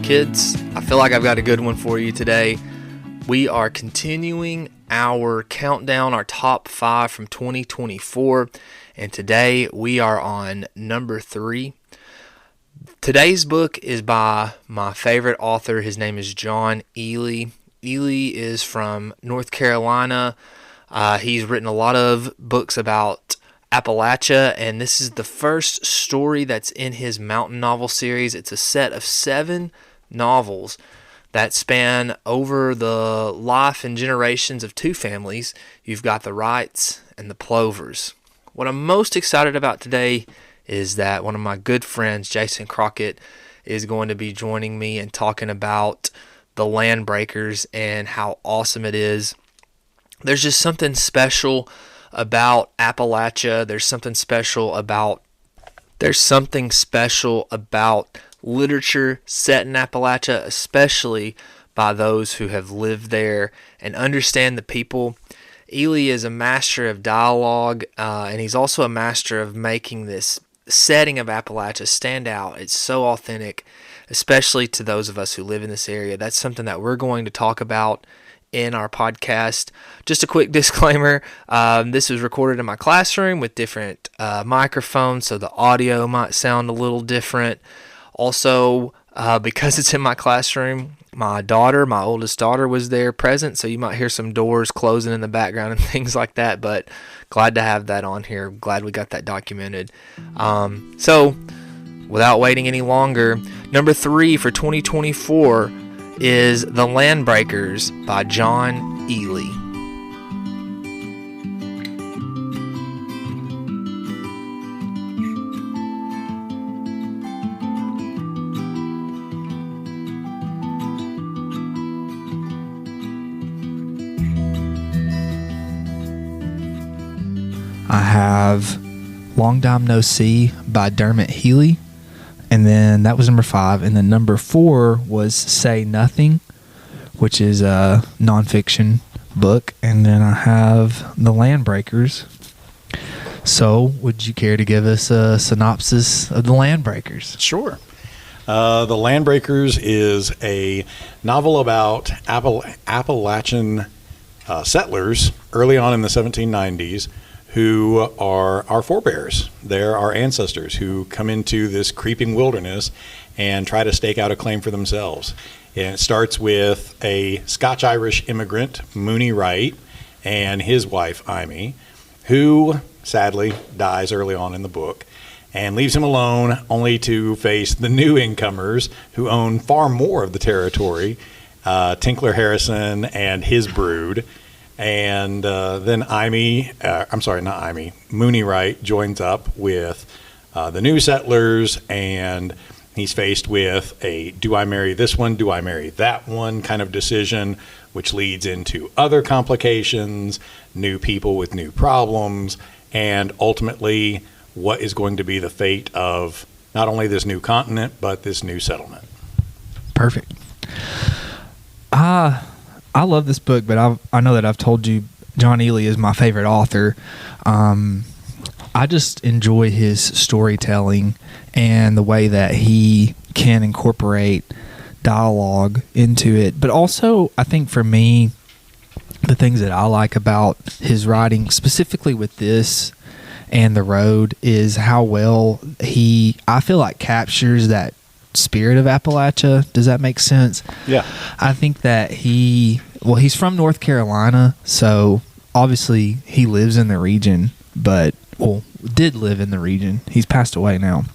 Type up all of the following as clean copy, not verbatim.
kids. I feel like I've got a good one for you today. We are continuing our countdown, our top 5 from 2024, and today we are on number 3. Today's book is by my favorite author. His name is John Ehle. Ehle is from North Carolina. He's written a lot of books about Appalachia, and this is the first story that's in his mountain novel series. It's a set of 7 novels that span over the life and generations of 2 families. You've got the Wrights and the Plovers. What I'm most excited about today is that one of my good friends, Jason Crockett, is going to be joining me and talking about the land breakers and how awesome it is. There's just something special about Appalachia. There's something special about literature set in Appalachia, especially by those who have lived there and understand the people. Ehle is a master of dialogue, and he's also a master of making this setting of Appalachia stand out. It's so authentic, especially to those of us who live in this area. That's something that we're going to talk about in our podcast. Just a quick disclaimer, this was recorded in my classroom with different microphones, so the audio might sound a little different. Also, because it's in my classroom, my oldest daughter, was there present, so you might hear some doors closing in the background and things like that, but glad to have that on here. Glad we got that documented. So, without waiting any longer, number 3 for 2024 is The Land Breakers by John Ehle. I have Long Time No See by Dermot Healy. And then that was number 5. And then number 4 was Say Nothing, which is a nonfiction book. And then I have The Land Breakers. So would you care to give us a synopsis of The Land Breakers? Sure. The Land Breakers is a novel about Appalachian settlers early on in the 1790s who are our forebears. They're our ancestors who come into this creeping wilderness and try to stake out a claim for themselves. And it starts with a Scotch-Irish immigrant, Mooney Wright, and his wife, Amy, who sadly dies early on in the book and leaves him alone only to face the new incomers who own far more of the territory, Tinkler Harrison and his brood. And then Mooney Wright joins up with the new settlers, and he's faced with a do I marry this one, do I marry that one kind of decision, which leads into other complications, new people with new problems, and ultimately what is going to be the fate of not only this new continent, but this new settlement. Perfect. I love this book, but I know that I've told you John Ehle is my favorite author. I just enjoy his storytelling and the way that he can incorporate dialogue into it. But also, I think for me, the things that I like about his writing, specifically with this and The Road, is how well I feel like captures that spirit of Appalachia. Does that make sense? Yeah. I think that he's from North Carolina, so obviously he lives in the region, did live in the region. He's passed away now.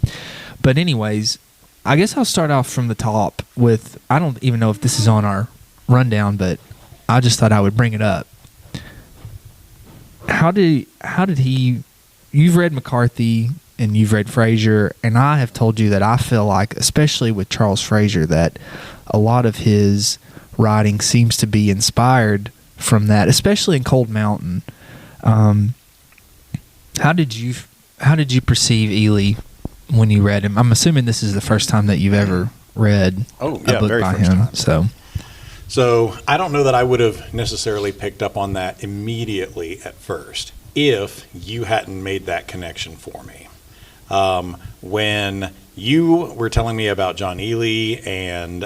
But anyways, I guess I'll start off from the top with, I don't even know if this is on our rundown, but I just thought I would bring it up. How did you've read McCarthy and you've read Fraser, and I have told you that I feel like, especially with Charles Fraser, that a lot of his writing seems to be inspired from that, especially in Cold Mountain. How did you perceive Ehle when you read him? I'm assuming this is the first time that you've ever read a book by him. So I don't know that I would have necessarily picked up on that immediately at first if you hadn't made that connection for me. When you were telling me about John Ehle and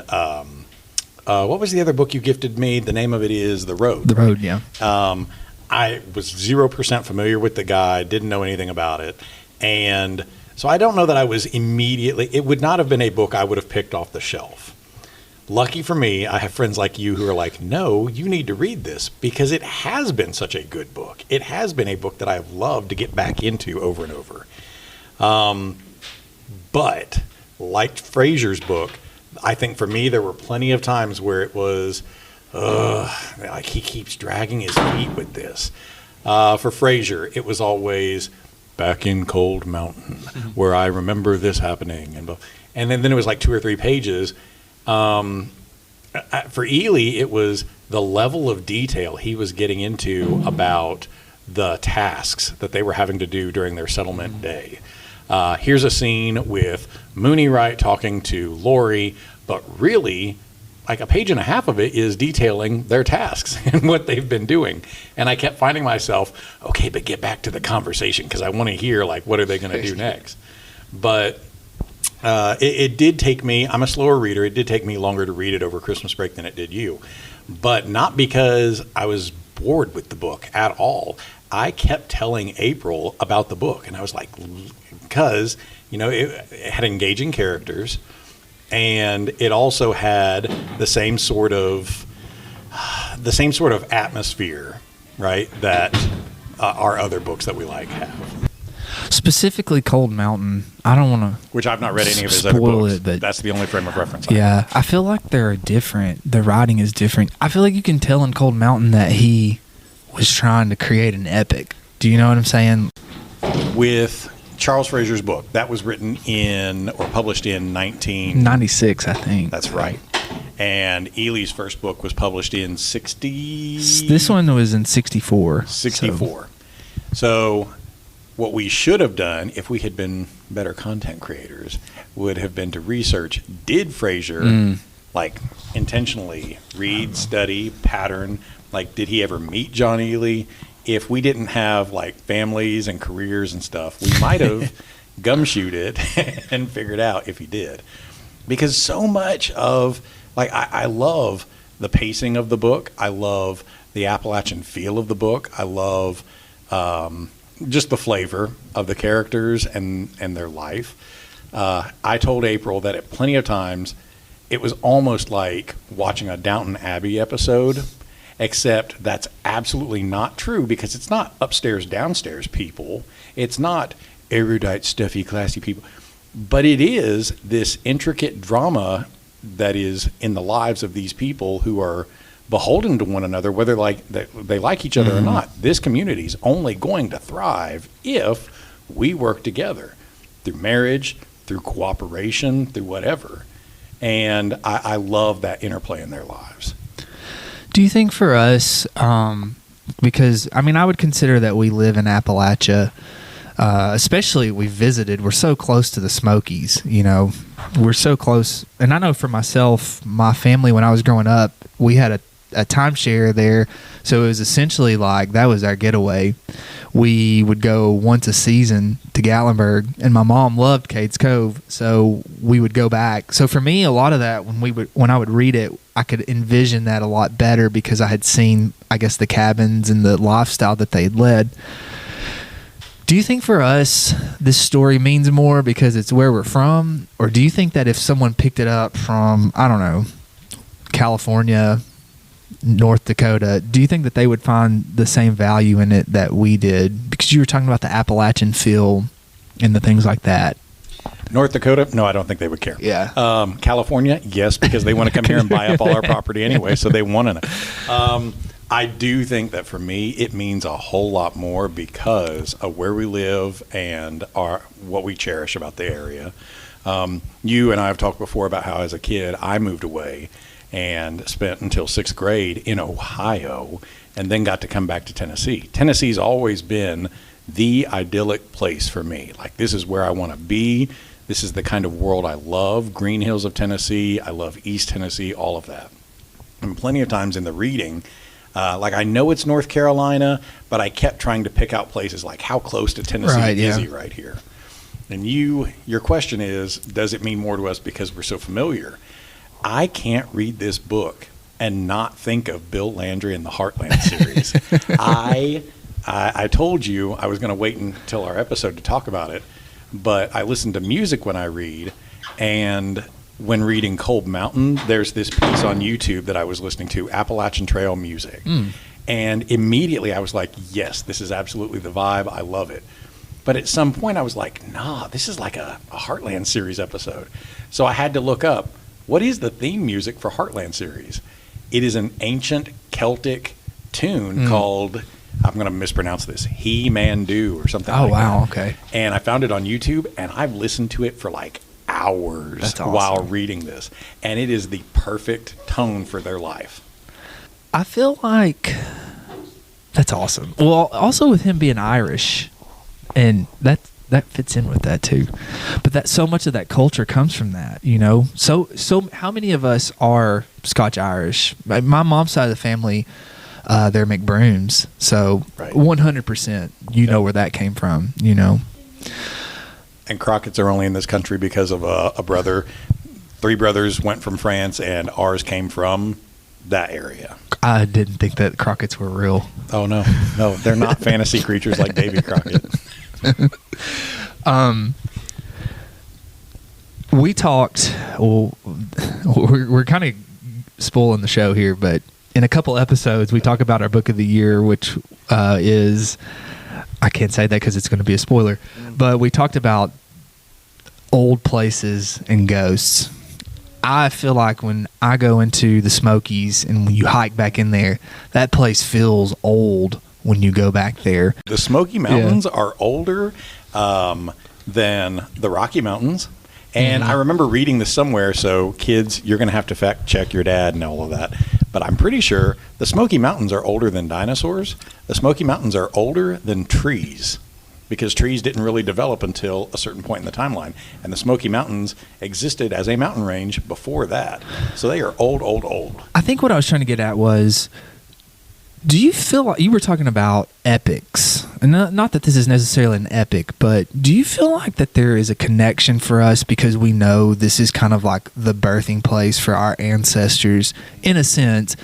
what was the other book you gifted me? The name of it is The Road. The Road, yeah. I was 0% familiar with the guy, didn't know anything about it. And so I don't know that I was immediately, it would not have been a book I would have picked off the shelf. Lucky for me, I have friends like you who are like, no, you need to read this because it has been such a good book. It has been a book that I have loved to get back into over and over. But like Fraser's book, I think for me, there were plenty of times where it was, like he keeps dragging his feet with this. For Fraser, it was always back in Cold Mountain, where I remember this happening. And then it was like 2 or 3 pages. For Ehle, it was the level of detail he was getting into about the tasks that they were having to do during their settlement day. Here's a scene with Mooney Wright talking to Lori, but really, like a page and a half of it is detailing their tasks and what they've been doing. And I kept finding myself, okay, but get back to the conversation because I want to hear, like, what are they going to do next? But it did take me, I'm a slower reader, it did take me longer to read it over Christmas break than it did you. But not because I was bored with the book at all. I kept telling April about the book, and I was like, because, it had engaging characters, and it also had the same sort of atmosphere, right, that our other books that we like have. Specifically Cold Mountain, I don't want to Which I've not read any of his other books. But that's the only frame of reference I have. I feel like they're different. The writing is different. I feel like you can tell in Cold Mountain that he was trying to create an epic. Do you know what I'm saying? With Charles Fraser's book, that was written in or published in 1996, I think. That's right. And Ehle's first book was published in 60. This one was in 64. 64. So what we should have done, if we had been better content creators, would have been to research, did Fraser, intentionally read, study, pattern, did he ever meet John Ehle? If we didn't have, families and careers and stuff, we might have gumshoed it and figured out if he did. Because so much of, I love the pacing of the book. I love the Appalachian feel of the book. I love just the flavor of the characters and their life. I told April that at plenty of times it was almost like watching a Downton Abbey episode, except that's absolutely not true because it's not upstairs, downstairs people. It's not erudite, stuffy, classy people. But it is this intricate drama that is in the lives of these people who are beholden to one another, whether they like each other or not. This community is only going to thrive if we work together through marriage, through cooperation, through whatever. And I love that interplay in their lives. Do you think for us, because, I would consider that we live in Appalachia, especially we visited, we're so close to the Smokies, we're so close. And I know for myself, my family, when I was growing up, we had a timeshare there. So it was essentially that was our getaway. We would go once a season to Gatlinburg, and my mom loved Cades Cove, so we would go back. So for me, a lot of that, when I would read it, I could envision that a lot better because I had seen, I guess, the cabins and the lifestyle that they had led. Do you think for us this story means more because it's where we're from? Or do you think that if someone picked it up from, I don't know, California, North Dakota, do you think that they would find the same value in it that we did? Because you were talking about the Appalachian feel and the things like that. North Dakota? No, I don't think they would care. Yeah. California? Yes, because they want to come here and buy up all our property anyway, so they want to know. I do think that for me, it means a whole lot more because of where we live and what we cherish about the area. You and I have talked before about how as a kid, I moved away and spent until 6th grade in Ohio and then got to come back to Tennessee. Tennessee's always been the idyllic place for me. This is where I want to be. This is the kind of world I love. Green Hills of Tennessee. I love East Tennessee, all of that. And plenty of times in the reading, I know it's North Carolina, but I kept trying to pick out places how close to Tennessee is he right here? And your question is, does it mean more to us because we're so familiar? I can't read this book and not think of Bill Landry and the Heartland series. I told you I was going to wait until our episode to talk about it, but I listen to music when I read, and when reading Cold Mountain, there's this piece on YouTube that I was listening to, Appalachian Trail music. And immediately I was like, yes, this is absolutely the vibe. I love it. But at some point I was like, nah, this is like a Heartland series episode. So I had to look up, what is the theme music for Heartland series? It is an ancient Celtic tune called, I'm going to mispronounce this, He-Man-Do or something like that. Oh, wow, okay. And I found it on YouTube, and I've listened to it for like hours awesome. While reading this. And it is the perfect tone for their life. I feel like that's awesome. Well, also with him being Irish, and that fits in with that too. But that so much of that culture comes from that, you know. So how many of us are Scotch Irish? My mom's side of the family, they're McBrooms, so right. 100%. You know where that came from, you know. And Crockett's are only in this country because of a brother. 3 brothers went from France, and ours came from that area. I didn't think that Crockett's were real. Oh, no, they're not fantasy creatures like Davy Crockett. We talked, well, we're kind of spoiling the show here, but in a couple episodes we talk about our book of the year, which is, I can't say that because it's going to be a spoiler, but we talked about old places and ghosts. I feel like when I go into the Smokies and when you hike back in there, that place feels old when you go back there. The Smoky Mountains are older than the Rocky Mountains. And I remember reading this somewhere, so kids, you're going to have to fact check your dad and all of that. But I'm pretty sure the Smoky Mountains are older than dinosaurs. The Smoky Mountains are older than trees, because trees didn't really develop until a certain point in the timeline. And the Smoky Mountains existed as a mountain range before that. So they are old, old, old. I think what I was trying to get at was, do you feel like, you were talking about epics, and not that this is necessarily an epic, but do you feel like that there is a connection for us because we know this is kind of like the birthing place for our ancestors? In a sense,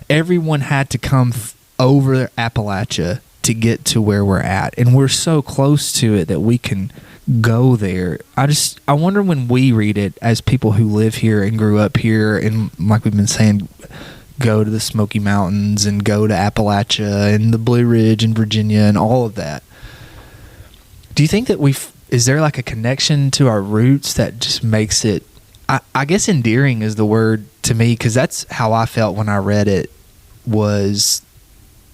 everyone had to come over Appalachia to get to where we're at, and we're so close to it that we can go there. I wonder when we read it as people who live here and grew up here, and like we've been saying, go to the Smoky Mountains and go to Appalachia and the Blue Ridge in Virginia and all of that. Do you think that is there like a connection to our roots that just makes it, I guess endearing is the word to me, because that's how I felt when I read it, was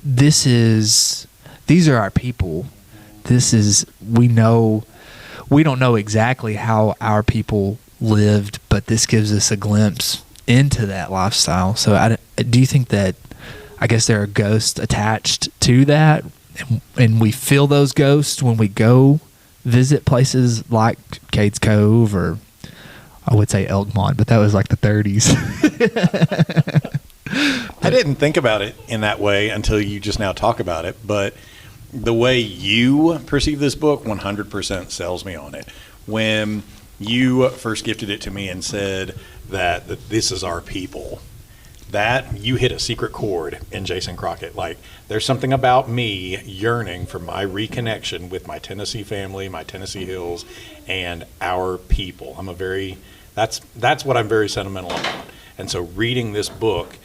these are our people. We don't know exactly how our people lived, but this gives us a glimpse into that lifestyle. So do you think that, I guess there are ghosts attached to that, and we feel those ghosts when we go visit places like Cades Cove, or I would say Elkmont, but that was like the 30s. I didn't think about it in that way until you just now talk about it, but the way you perceive this book 100% sells me on it. When you first gifted it to me and said that this is our people, that you hit a secret chord in Jason Crockett. Like, there's something about me yearning for my reconnection with my Tennessee family, my Tennessee hills, and our people. That's what I'm very sentimental about. And so reading this book,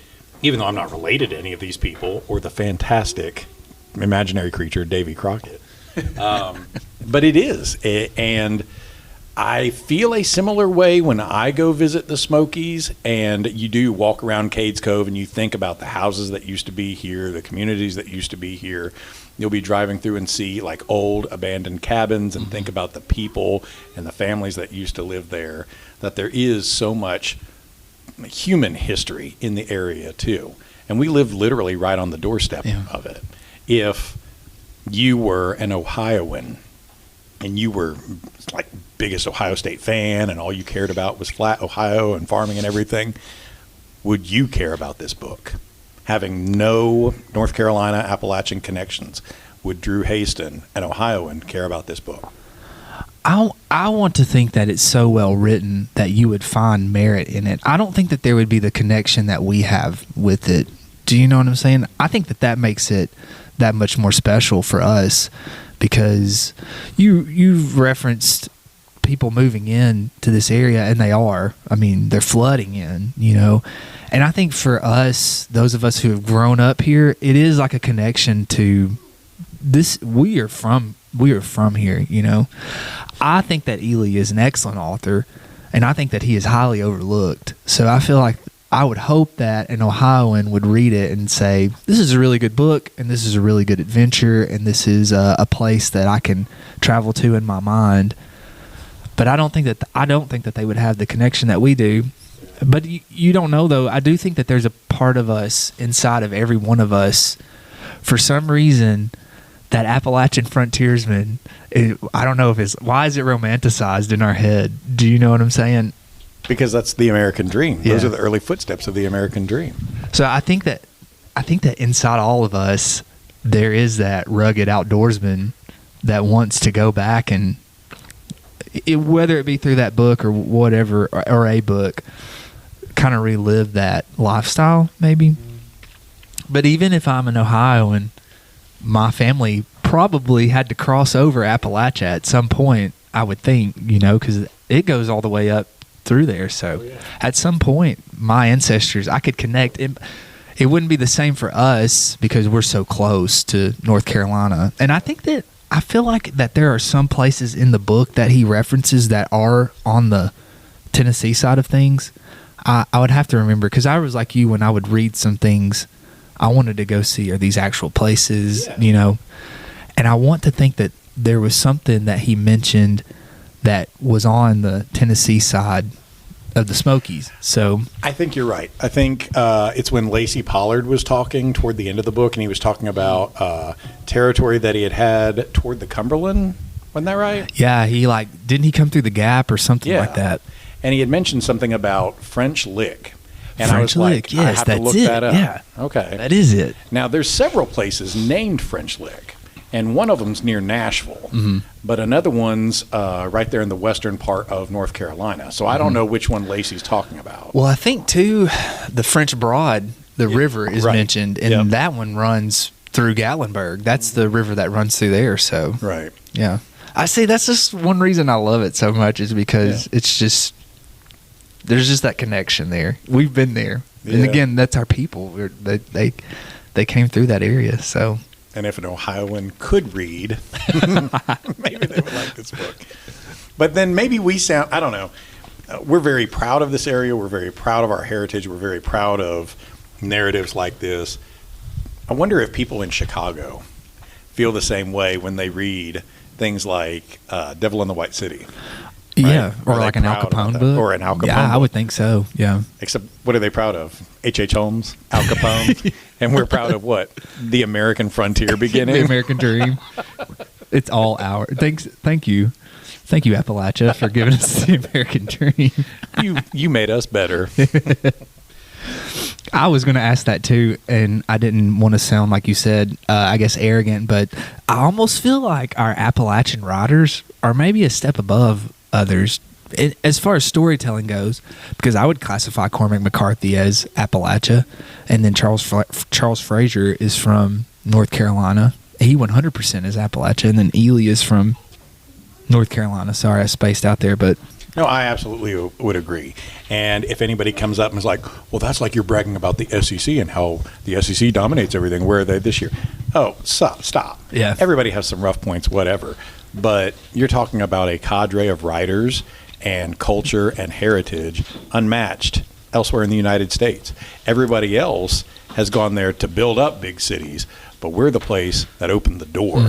even though I'm not related to any of these people or the fantastic imaginary creature Davy Crockett, but it is. And I feel a similar way when I go visit the Smokies, and you do walk around Cades Cove and you think about the houses that used to be here, the communities that used to be here. You'll be driving through and see like old abandoned cabins and think about the people and the families that used to live there, that there is so much human history in the area too. And we live literally right on the doorstep of it. If you were an Ohioan and you were like biggest Ohio State fan and all you cared about was flat Ohio and farming and everything, would you care about this book? Having no North Carolina Appalachian connections, would Drew Haston, an Ohioan, care about this book? I want to think that it's so well written that you would find merit in it. I don't think that there would be the connection that we have with it. Do you know what I'm saying? I think that makes it that much more special for us, because you've referenced people moving in to this area, and they're flooding in, and I think for us, those of us who have grown up here, it is like a connection to this. We are from here, I think that Ehle is an excellent author, and I think that he is highly overlooked. So I feel like I would hope that an Ohioan would read it and say, this is a really good book, and this is a really good adventure, and this is a place that I can travel to in my mind. But I don't think that they would have the connection that we do. But you don't know, though. I do think that there's a part of us inside of every one of us, for some reason, that Appalachian frontiersman, I don't know why is it romanticized in our head? Do you know what I'm saying? Because that's the American dream. Yeah. Those are the early footsteps of the American dream. So I think that inside all of us, there is that rugged outdoorsman that wants to go back and, whether it be through that book or whatever, or a book, kind of relive that lifestyle, maybe. But even if I'm an Ohioan, my family probably had to cross over Appalachia at some point, I would think, because it goes all the way up through there. So at some point, my ancestors, I could connect. It wouldn't be the same for us because we're so close to North Carolina. And I feel like that there are some places in the book that he references that are on the Tennessee side of things. I would have to remember, because I was like you, when I would read some things, I wanted to go see, are these actual places, And I want to think that there was something that he mentioned that was on the Tennessee side of the Smokies. So I think you're right. I think it's when Lacey Pollard was talking toward the end of the book, and he was talking about territory that he had toward the Cumberland. Wasn't that right? Yeah, didn't he come through the Gap or something like that? And he had mentioned something about French Lick. And French I was Lick, like, yes, I have that's to look it. that up. Yeah. Okay. That is it. Now, there's several places named French Lick, and one of them's near Nashville, but another one's right there in the western part of North Carolina. So I don't know which one Lacey's talking about. Well, I think, too, the French Broad, the river is mentioned, and that one runs through Gatlinburg. That's the river that runs through there. So Right. Yeah. I see, that's just one reason I love it so much, is because it's just, there's just that connection there. We've been there. And again, that's our people. They came through that area. So, and if an Ohioan could read, maybe they would like this book. But then maybe we sound, I don't know. We're very proud of this area. We're very proud of our heritage. We're very proud of narratives like this. I wonder if people in Chicago feel the same way when they read things like Devil in the White City. Right? Yeah, or like an Al Capone book. Or an Al Capone book. Yeah, I would think so, yeah. Except, what are they proud of? H.H. Holmes, Al Capone, and we're proud of what? The American frontier beginning? The American dream. It's all ours. Thank you. Thank you, Appalachia, for giving us the American dream. You made us better. I was going to ask that too, and I didn't want to sound, like you said, I guess arrogant, but I almost feel like our Appalachian writers are maybe a step above others as far as storytelling goes, because I would classify Cormac McCarthy as Appalachia, and then Charles Frazier is from North Carolina. He 100% is Appalachia, and then Ehle is from North Carolina. Sorry, I spaced out there, but... No, I absolutely would agree. And if anybody comes up and is like, well, that's like you're bragging about the SEC and how the SEC dominates everything. Where are they this year? Oh, stop. Yeah. Everybody has some rough points, whatever. But you're talking about a cadre of writers and culture and heritage unmatched elsewhere in the United States. Everybody else has gone there to build up big cities, but we're the place that opened the door,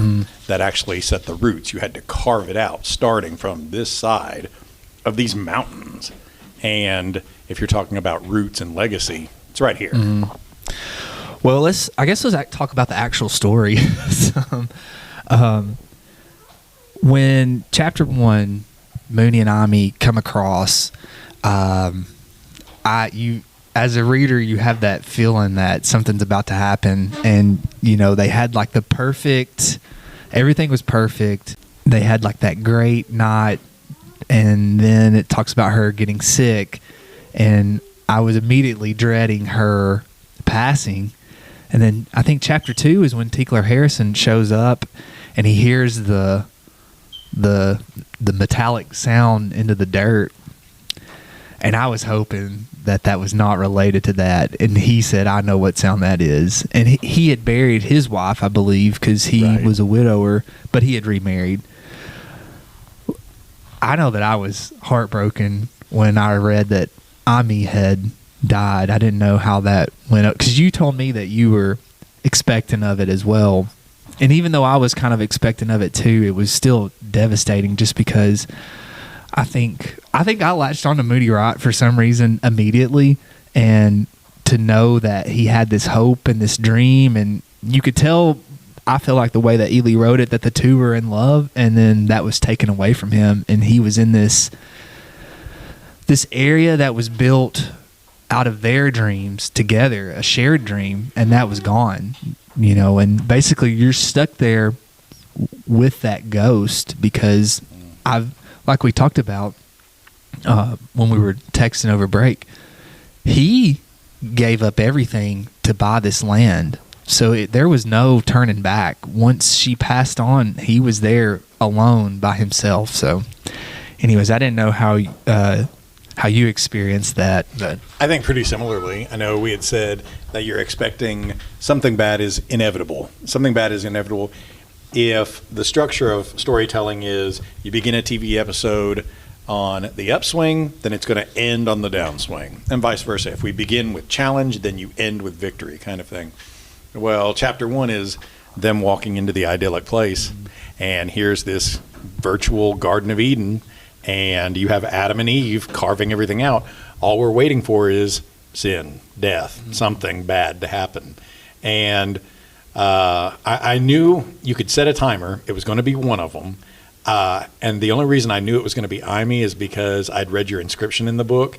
that actually set the roots. You had to carve it out, starting from this side of these mountains. And if you're talking about roots and legacy, it's right here. Well, let's talk about the actual story. When chapter 1, Mooney and Ami come across, you as a reader, you have that feeling that something's about to happen, and they had like everything was perfect. They had like that great night and then it talks about her getting sick, and I was immediately dreading her passing. And then I think chapter 2 is when Tickler Harrison shows up, and he hears the metallic sound into the dirt. And I was hoping that was not related to that. And he said, I know what sound that is. And he had buried his wife, I believe, because he was a widower, but he had remarried. I know that I was heartbroken when I read that Ami had died. I didn't know how that went up, because you told me that you were expectant of it as well. And even though I was kind of expectant of it too, it was still devastating, just because I think I latched on to Mooney Wright for some reason immediately, and to know that he had this hope and this dream, and you could tell, I feel like the way that Ehle wrote it, that the two were in love, and then that was taken away from him, and he was in this area that was built out of their dreams together, a shared dream, and that was gone, and basically you're stuck there with that ghost, because like we talked about when we were texting over break, he gave up everything to buy this land. So there was no turning back. Once she passed on, he was there alone by himself. So anyways, I didn't know how you experienced that. But I think pretty similarly. I know we had said that you're expecting something bad is inevitable. Something bad is inevitable. If the structure of storytelling is you begin a TV episode on the upswing, then it's going to end on the downswing, and vice versa. If we begin with challenge, then you end with victory, kind of thing. Well, chapter 1 is them walking into the idyllic place, and here's this virtual Garden of Eden, and you have Adam and Eve carving everything out. All we're waiting for is sin, death, something bad to happen. And I knew you could set a timer. It was going to be one of them. And the only reason I knew it was going to be Amy is because I'd read your inscription in the book.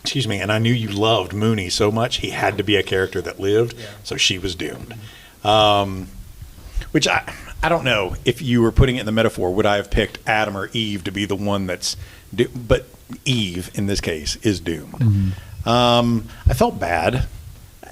Excuse me. And I knew you loved Mooney so much. He had to be a character that lived. Yeah. So she was doomed. Which I don't know if you were putting it in the metaphor, would I have picked Adam or Eve to be the one that's but Eve in this case is doomed. I felt bad.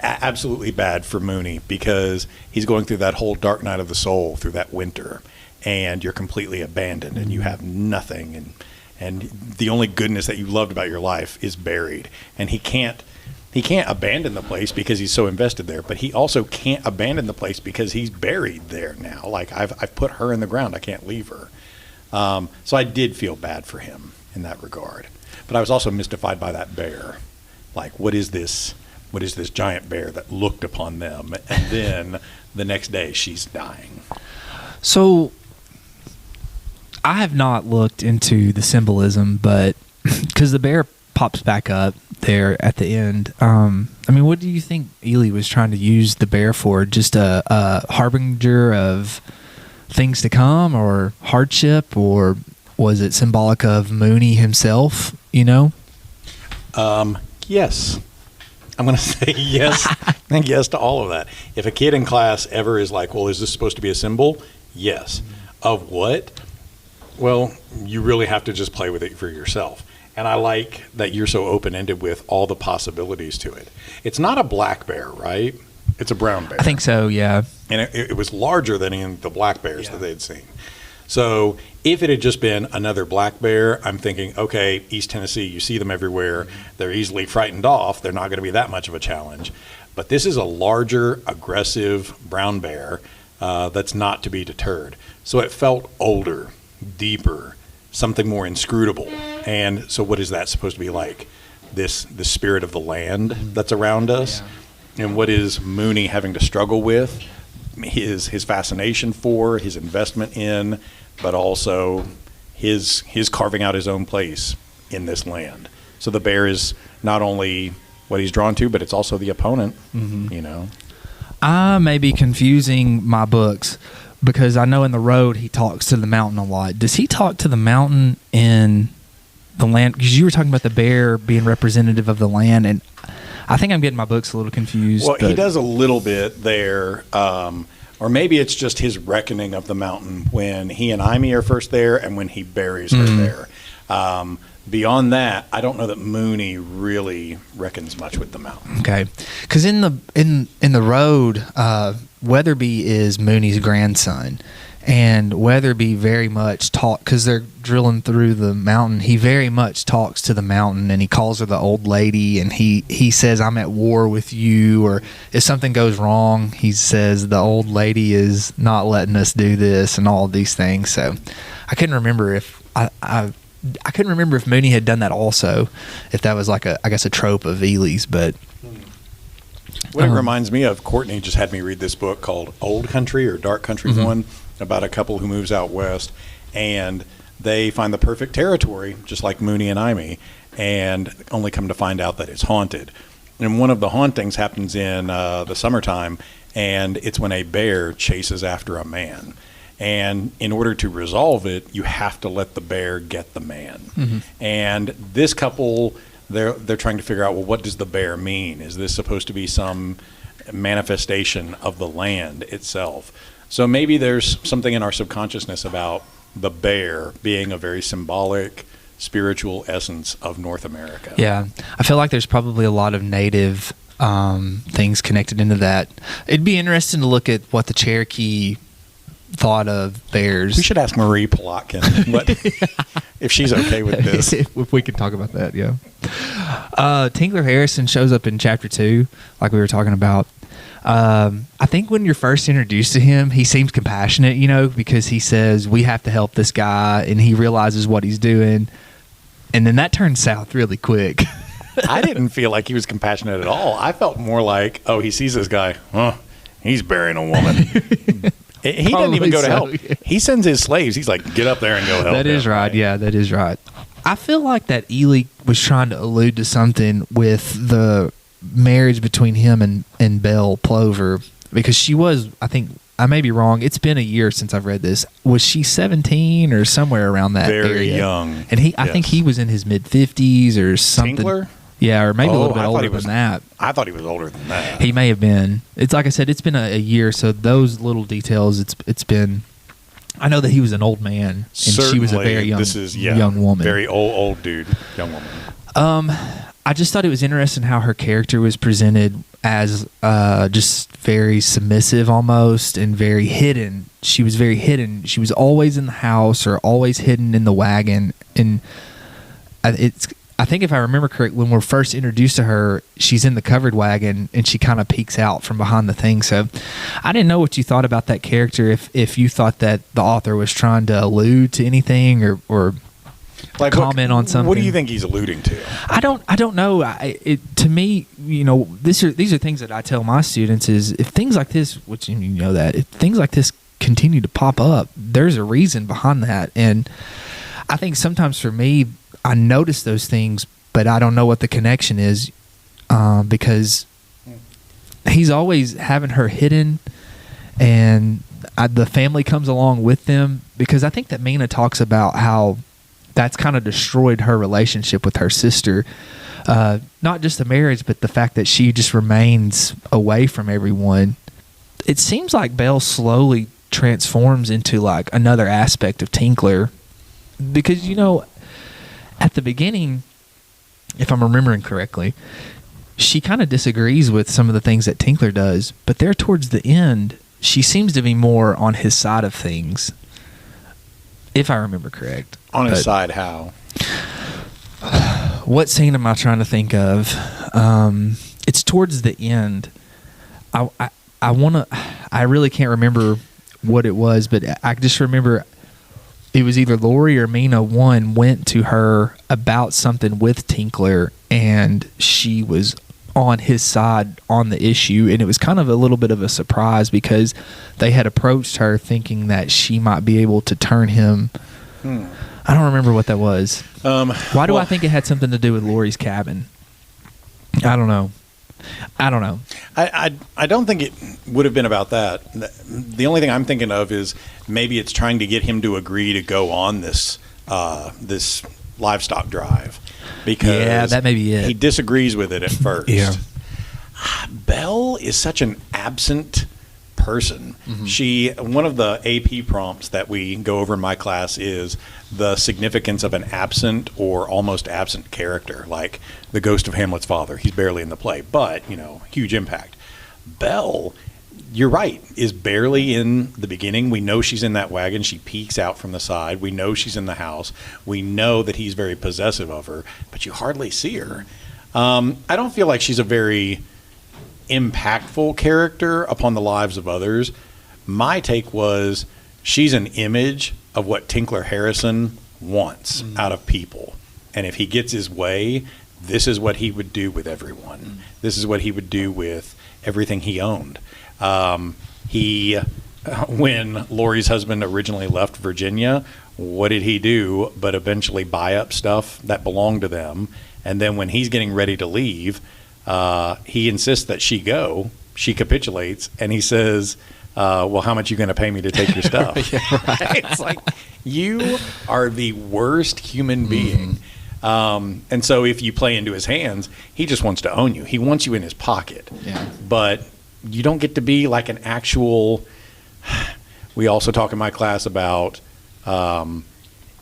Absolutely bad for Mooney, because he's going through that whole dark night of the soul through that winter, and you're completely abandoned and you have nothing, and the only goodness that you loved about your life is buried, and he can't abandon the place because he's so invested there, but he also can't abandon the place because he's buried there now. Like I've put her in the ground, I can't leave her. So I did feel bad for him in that regard, but I was also mystified by that bear. Like, what is this giant bear that looked upon them, and then the next day she's dying? So I have not looked into the symbolism, but because the bear pops back up there at the end, what do you think Ehle was trying to use the bear for? Just a harbinger of things to come, or hardship, or was it symbolic of Mooney himself, Yes. I'm going to say yes and yes to all of that. If a kid in class ever is like, well, is this supposed to be a symbol? Yes. Of what? Well, you really have to just play with it for yourself. And I like that you're so open-ended with all the possibilities to it. It's not a black bear, right? It's a brown bear. I think so, yeah. And it was larger than in the black bears that they'd seen. So if it had just been another black bear, I'm thinking, okay, East Tennessee, you see them everywhere. They're easily frightened off. They're not going to be that much of a challenge. But this is a larger, aggressive brown bear that's not to be deterred. So it felt older, deeper, something more inscrutable. And so what is that supposed to be like? The spirit of the land that's around us? Yeah. And what is Mooney having to struggle with? His fascination for, his investment in, but also his carving out his own place in this land. So the bear is not only what he's drawn to, but it's also the opponent, I may be confusing my books, because I know in The Road he talks to the mountain a lot. Does he talk to the mountain in the land? Because you were talking about the bear being representative of the land, and I think I'm getting my books a little confused. Well, he does a little bit there, Or maybe it's just his reckoning of the mountain when he and Amy are first there and when he buries her there. Beyond that, I don't know that Mooney really reckons much with the mountain. Okay, because in the road, Weatherby is Mooney's grandson, and Weatherby very much because they're drilling through the mountain. He very much talks to the mountain, and he calls her the old lady, and he says, "I'm at war with you," or if something goes wrong, he says the old lady is not letting us do this, and all of these things. So I couldn't remember if I couldn't remember if Mooney had done that also, if that was like I guess a trope of Ehle's, but what it reminds me of, Courtney just had me read this book called Old Country or Dark Country 1 about a couple who moves out west, and they find the perfect territory, just like Mooney and Amy, and only come to find out that it's haunted. And one of the hauntings happens in the summertime, and it's when a bear chases after a man. And in order to resolve it, you have to let the bear get the man. And this couple, they're trying to figure out, well, what does the bear mean? Is this supposed to be some manifestation of the land itself? So maybe there's something in our subconsciousness about the bear being a very symbolic, spiritual essence of North America. Yeah, I feel like there's probably a lot of native things connected into that. It'd be interesting to look at what the Cherokee thought of bears. We should ask Marie Plotkin if she's okay with this. If we could talk about that, yeah. Tinkler Harrison shows up in chapter 2, like we were talking about. I think when you're first introduced to him, he seems compassionate, because he says, we have to help this guy, and he realizes what he's doing. And then that turns south really quick. I didn't feel like he was compassionate at all. I felt more like, he sees this guy, he's burying a woman. He doesn't even go to help. Yeah. He sends his slaves. He's like, get up there and go help. That is right. Yeah, that is right. I feel like that Ehle was trying to allude to something with the marriage between him and Belle Plover, because she was, I think, I may be wrong, it's been a year since I've read this. Was she 17 or somewhere around that area? Very young. And I think he was in his mid-50s or something. Tinkler? Yeah, or maybe a little bit older than that. I thought he was older than that. He may have been. It's like I said, it's been a year, so those little details, it's been. I know that he was an old man, and Certainly, she was a very young woman. Very old dude, young woman. I just thought it was interesting how her character was presented as just very submissive almost, and very hidden. She was very hidden. She was always in the house or always hidden in the wagon, and I think if I remember correctly, when we're first introduced to her, she's in the covered wagon and she kind of peeks out from behind the thing. So I didn't know what you thought about that character, if you thought that the author was trying to allude to anything or like comment on something. What do you think he's alluding to? I don't know. To me, these are things that I tell my students is, if things like this, which if things like this continue to pop up, there's a reason behind that. And I think sometimes for me, I notice those things, but I don't know what the connection is, because he's always having her hidden, and the family comes along with them, because I think that Mina talks about how that's kind of destroyed her relationship with her sister. Not just the marriage, but the fact that she just remains away from everyone. It seems like Belle slowly transforms into like another aspect of Tinkler, because at the beginning, if I'm remembering correctly, she kind of disagrees with some of the things that Tinkler does, but there towards the end, she seems to be more on his side of things, if I remember correct. On his side, how? What scene am I trying to think of? It's towards the end. I really can't remember what it was, but I just remember it was either Lori or Mina. One went to her about something with Tinkler, and she was on his side on the issue, and it was kind of a little bit of a surprise because they had approached her thinking that she might be able to turn him. I don't remember what that was. Why do I think it had something to do with Lori's cabin? I don't know. I don't think it would have been about that. The only thing I'm thinking of is maybe it's trying to get him to agree to go on this this livestock drive, because that may be it. He disagrees with it at first. Yeah. Belle is such an absent person. One of the AP prompts that we go over in my class is the significance of an absent or almost absent character, like the ghost of Hamlet's father. He's barely in the play, but, huge impact. Belle, you're right, is barely in the beginning. We know she's in that wagon. She peeks out from the side. We know she's in the house. We know that he's very possessive of her, but you hardly see her. I don't feel like she's a very impactful character upon the lives of others. My take was she's an image of what Tinkler Harrison wants out of people. And if he gets his way, this is what he would do with everyone. This is what he would do with everything he owned. When Lori's husband originally left Virginia, what did he do but eventually buy up stuff that belonged to them? And then when he's getting ready to leave, he insists that she go. She capitulates, and he says, well, how much are you going to pay me to take your stuff? Right? It's like, you are the worst human being. And so if you play into his hands, he just wants to own you. He wants you in his pocket. Yeah. But you don't get to be like an actual... We also talk in my class about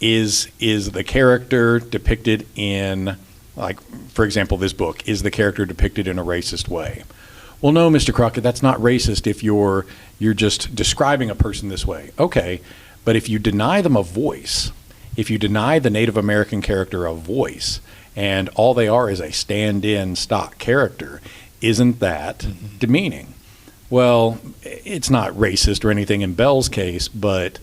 is the character depicted in, like, for example, this book, is the character depicted in a racist way? Well, no, Mr. Crockett, that's not racist if you're just describing a person this way. Okay, but if you deny them a voice, if you deny the Native American character a voice, and all they are is a stand-in stock character, isn't that demeaning? Well, it's not racist or anything in Belle's case, but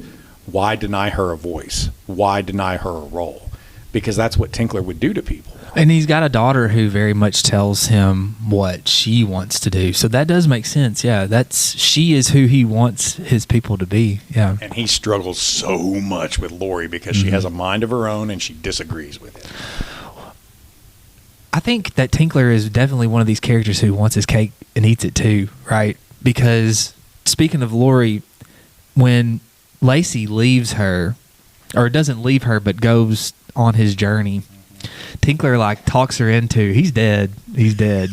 why deny her a voice? Why deny her a role? Because that's what Tinkler would do to people. And he's got a daughter who very much tells him what she wants to do. So that does make sense. Yeah, she is who he wants his people to be. Yeah. And he struggles so much with Lori because she has a mind of her own and she disagrees with it. I think that Tinkler is definitely one of these characters who wants his cake and eats it too, right? Because speaking of Lori, when Lacey leaves her, or doesn't leave her but goes on his journey, Tinkler talks her into, he's dead. He's dead.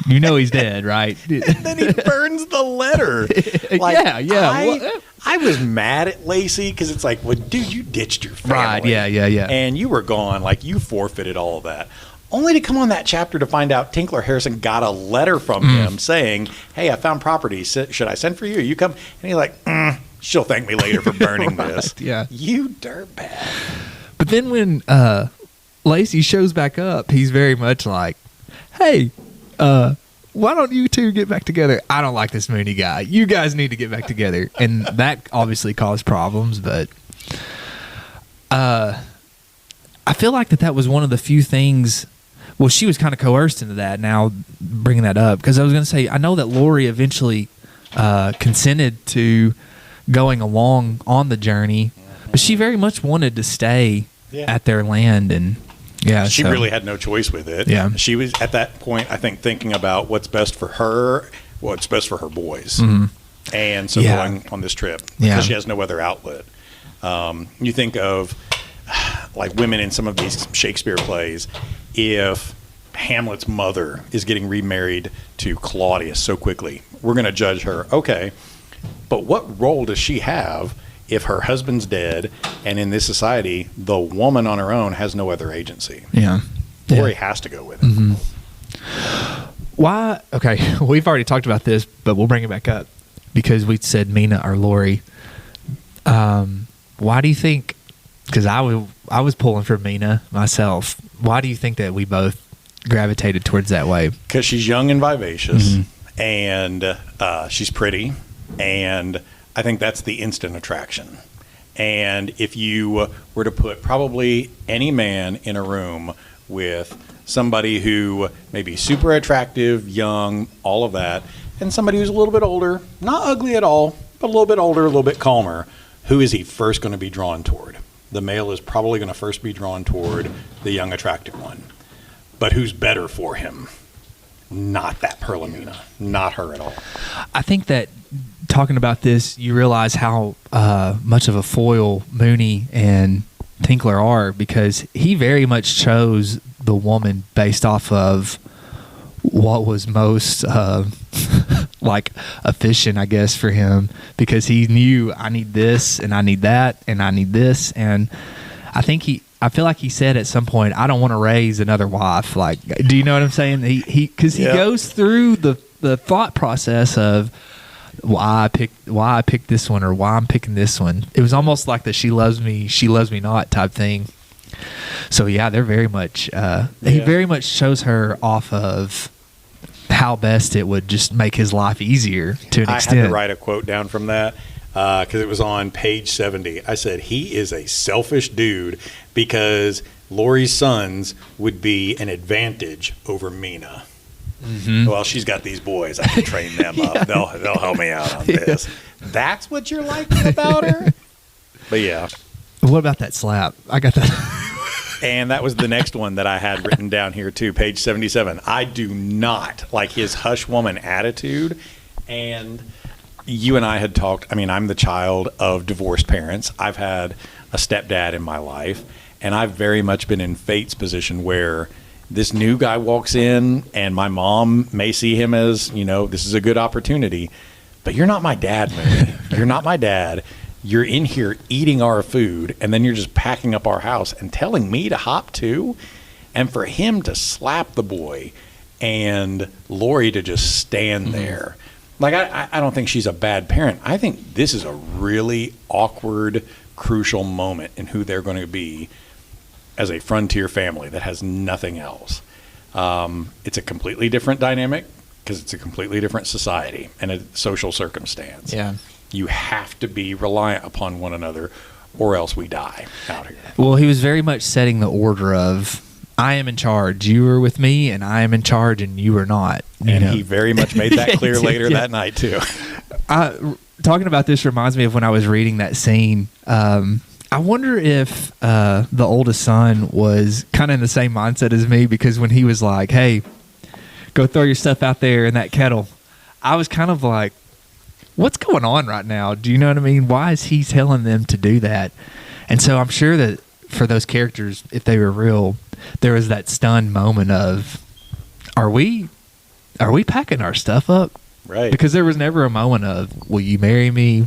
You know he's dead, right? And then he burns the letter. I was mad at Lacey because it's like, well, dude, you ditched your family. Right, yeah. And you were gone. Like, you forfeited all of that. Only to come on that chapter to find out Tinkler Harrison got a letter from him saying, hey, I found property. Should I send for you? You come? And he's like, she'll thank me later for burning this. Yeah. You dirtbag. But then when Lacey shows back up, he's very much like, hey, why don't you two get back together? I don't like this Mooney guy. You guys need to get back together. And that obviously caused problems, but I feel like that was one of the few things. Well, she was kind of coerced into that, now bringing that up, because I was going to say, I know that Lori eventually consented to going along on the journey, but she very much wanted to stay at their land, and she really had no choice with it. Yeah. She was at that point, I think, thinking about what's best for her, what's best for her boys. And so going on this trip, because she has no other outlet. You think of like women in some of these Shakespeare plays, if Hamlet's mother is getting remarried to Claudius so quickly, we're going to judge her. Okay, but what role does she have if her husband's dead and in this society the woman on her own has no other agency? Lori has to go with it. Why? Okay, we've already talked about this, but we'll bring it back up because we said Mina or Lori. Why do you think? Because I was pulling for Mina myself. Why do you think that we both gravitated towards that way? Because she's young and vivacious, and she's pretty, and I think that's the instant attraction. And if you were to put probably any man in a room with somebody who may be super attractive, young, all of that, and somebody who's a little bit older, not ugly at all, but a little bit older, a little bit calmer, who is he first going to be drawn toward? The male is probably going to first be drawn toward the young, attractive one. But who's better for him? Not that Perlamina. Not her at all. I think that talking about this, you realize how much of a foil Mooney and Tinkler are, because he very much chose the woman based off of what was most like efficient, I guess, for him, because he knew I need this and I need that and I need this. And I feel like he said at some point, I don't want to raise another wife. Like, do you know what I'm saying? Because he goes through the thought process of why I picked this one, or why I'm picking this one. It was almost like the she loves me not type thing. So yeah, they're very much he very much shows her off of how best it would just make his life easier to an extent. I had to write a quote down from that because it was on page 70. I said, he is a selfish dude because Lori's sons would be an advantage over Mina. Mm-hmm. Well, she's got these boys. I can train them up. They'll help me out on this. That's what you're liking about her? But yeah. What about that slap? I got that. And that was the next one that I had written down here too, page 77. I do not like his hush woman attitude. And you and I had talked. I mean, I'm the child of divorced parents. I've had a stepdad in my life, and I've very much been in fate's position where this new guy walks in and my mom may see him as, this is a good opportunity, but you're not my dad, man. You're not my dad. You're in here eating our food, and then you're just packing up our house and telling me to hop too. And for him to slap the boy and Lori to just stand there. Like, I don't think she's a bad parent. I think this is a really awkward, crucial moment in who they're going to be as a frontier family that has nothing else. It's a completely different dynamic because it's a completely different society and a social circumstance. Yeah. You have to be reliant upon one another or else we die out here. Well, he was very much setting the order of, I am in charge. You are with me, and I am in charge, and you are not. He very much made that clear later that night, too. Talking about this reminds me of when I was reading that scene. I wonder if the oldest son was kind of in the same mindset as me, because when he was like, hey, go throw your stuff out there in that kettle, I was kind of like, what's going on right now? Do you know what I mean? Why is he telling them to do that? And so I'm sure that for those characters, if they were real, there was that stunned moment of, are we packing our stuff up? Right. Because there was never a moment of, will you marry me?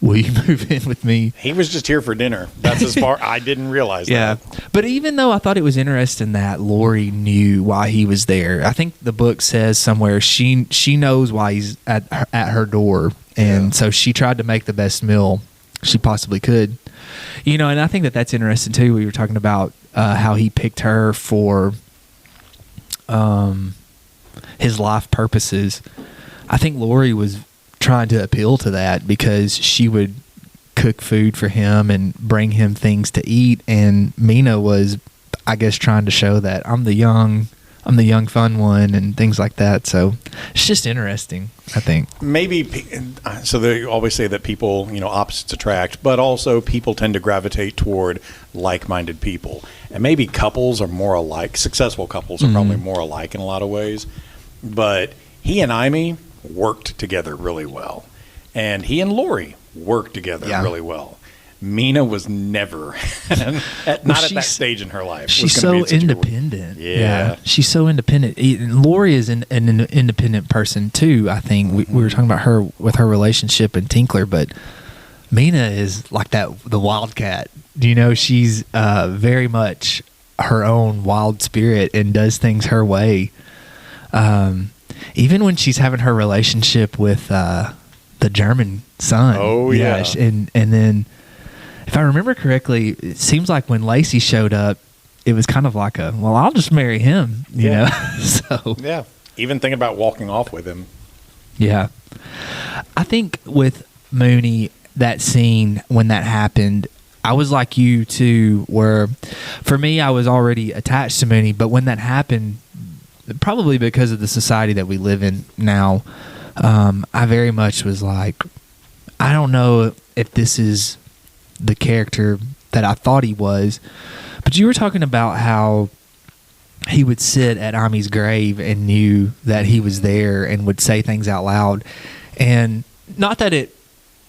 Will you move in with me? He was just here for dinner. That's as far. I didn't realize that. Yeah. But even though I thought it was interesting that Lori knew why he was there, I think the book says somewhere she knows why he's at her door. And so she tried to make the best meal she possibly could. And I think that's interesting too. We were talking about how he picked her for his life purposes. I think Lori was trying to appeal to that because she would cook food for him and bring him things to eat, and Mina was, I guess, trying to show that I'm the young fun one and things like that. So it's just interesting, I think. Maybe so they always say that people, opposites attract, but also people tend to gravitate toward like-minded people, and maybe couples are more alike. Successful couples are probably more alike in a lot of ways, but he and Amy worked together really well, and he and Lori worked together really well. Mina was never not at that stage in her life. She's so independent. Yeah, she's so independent. Lori is an independent person too. I think we were talking about her with her relationship and Tinkler, but Mina is like the wildcat. She's very much her own wild spirit and does things her way. Even when she's having her relationship with the German son. Oh, yeah. And then, if I remember correctly, it seems like when Lacey showed up, it was kind of like I'll just marry him, you know? So yeah. Even thinking about walking off with him. Yeah. I think with Mooney, that scene, when that happened, I was like you too, where for me, I was already attached to Mooney, but when that happened, probably because of the society that we live in now, I very much was like, I don't know if this is the character that I thought he was. But you were talking about how he would sit at Amy's grave and knew that he was there and would say things out loud. And not that it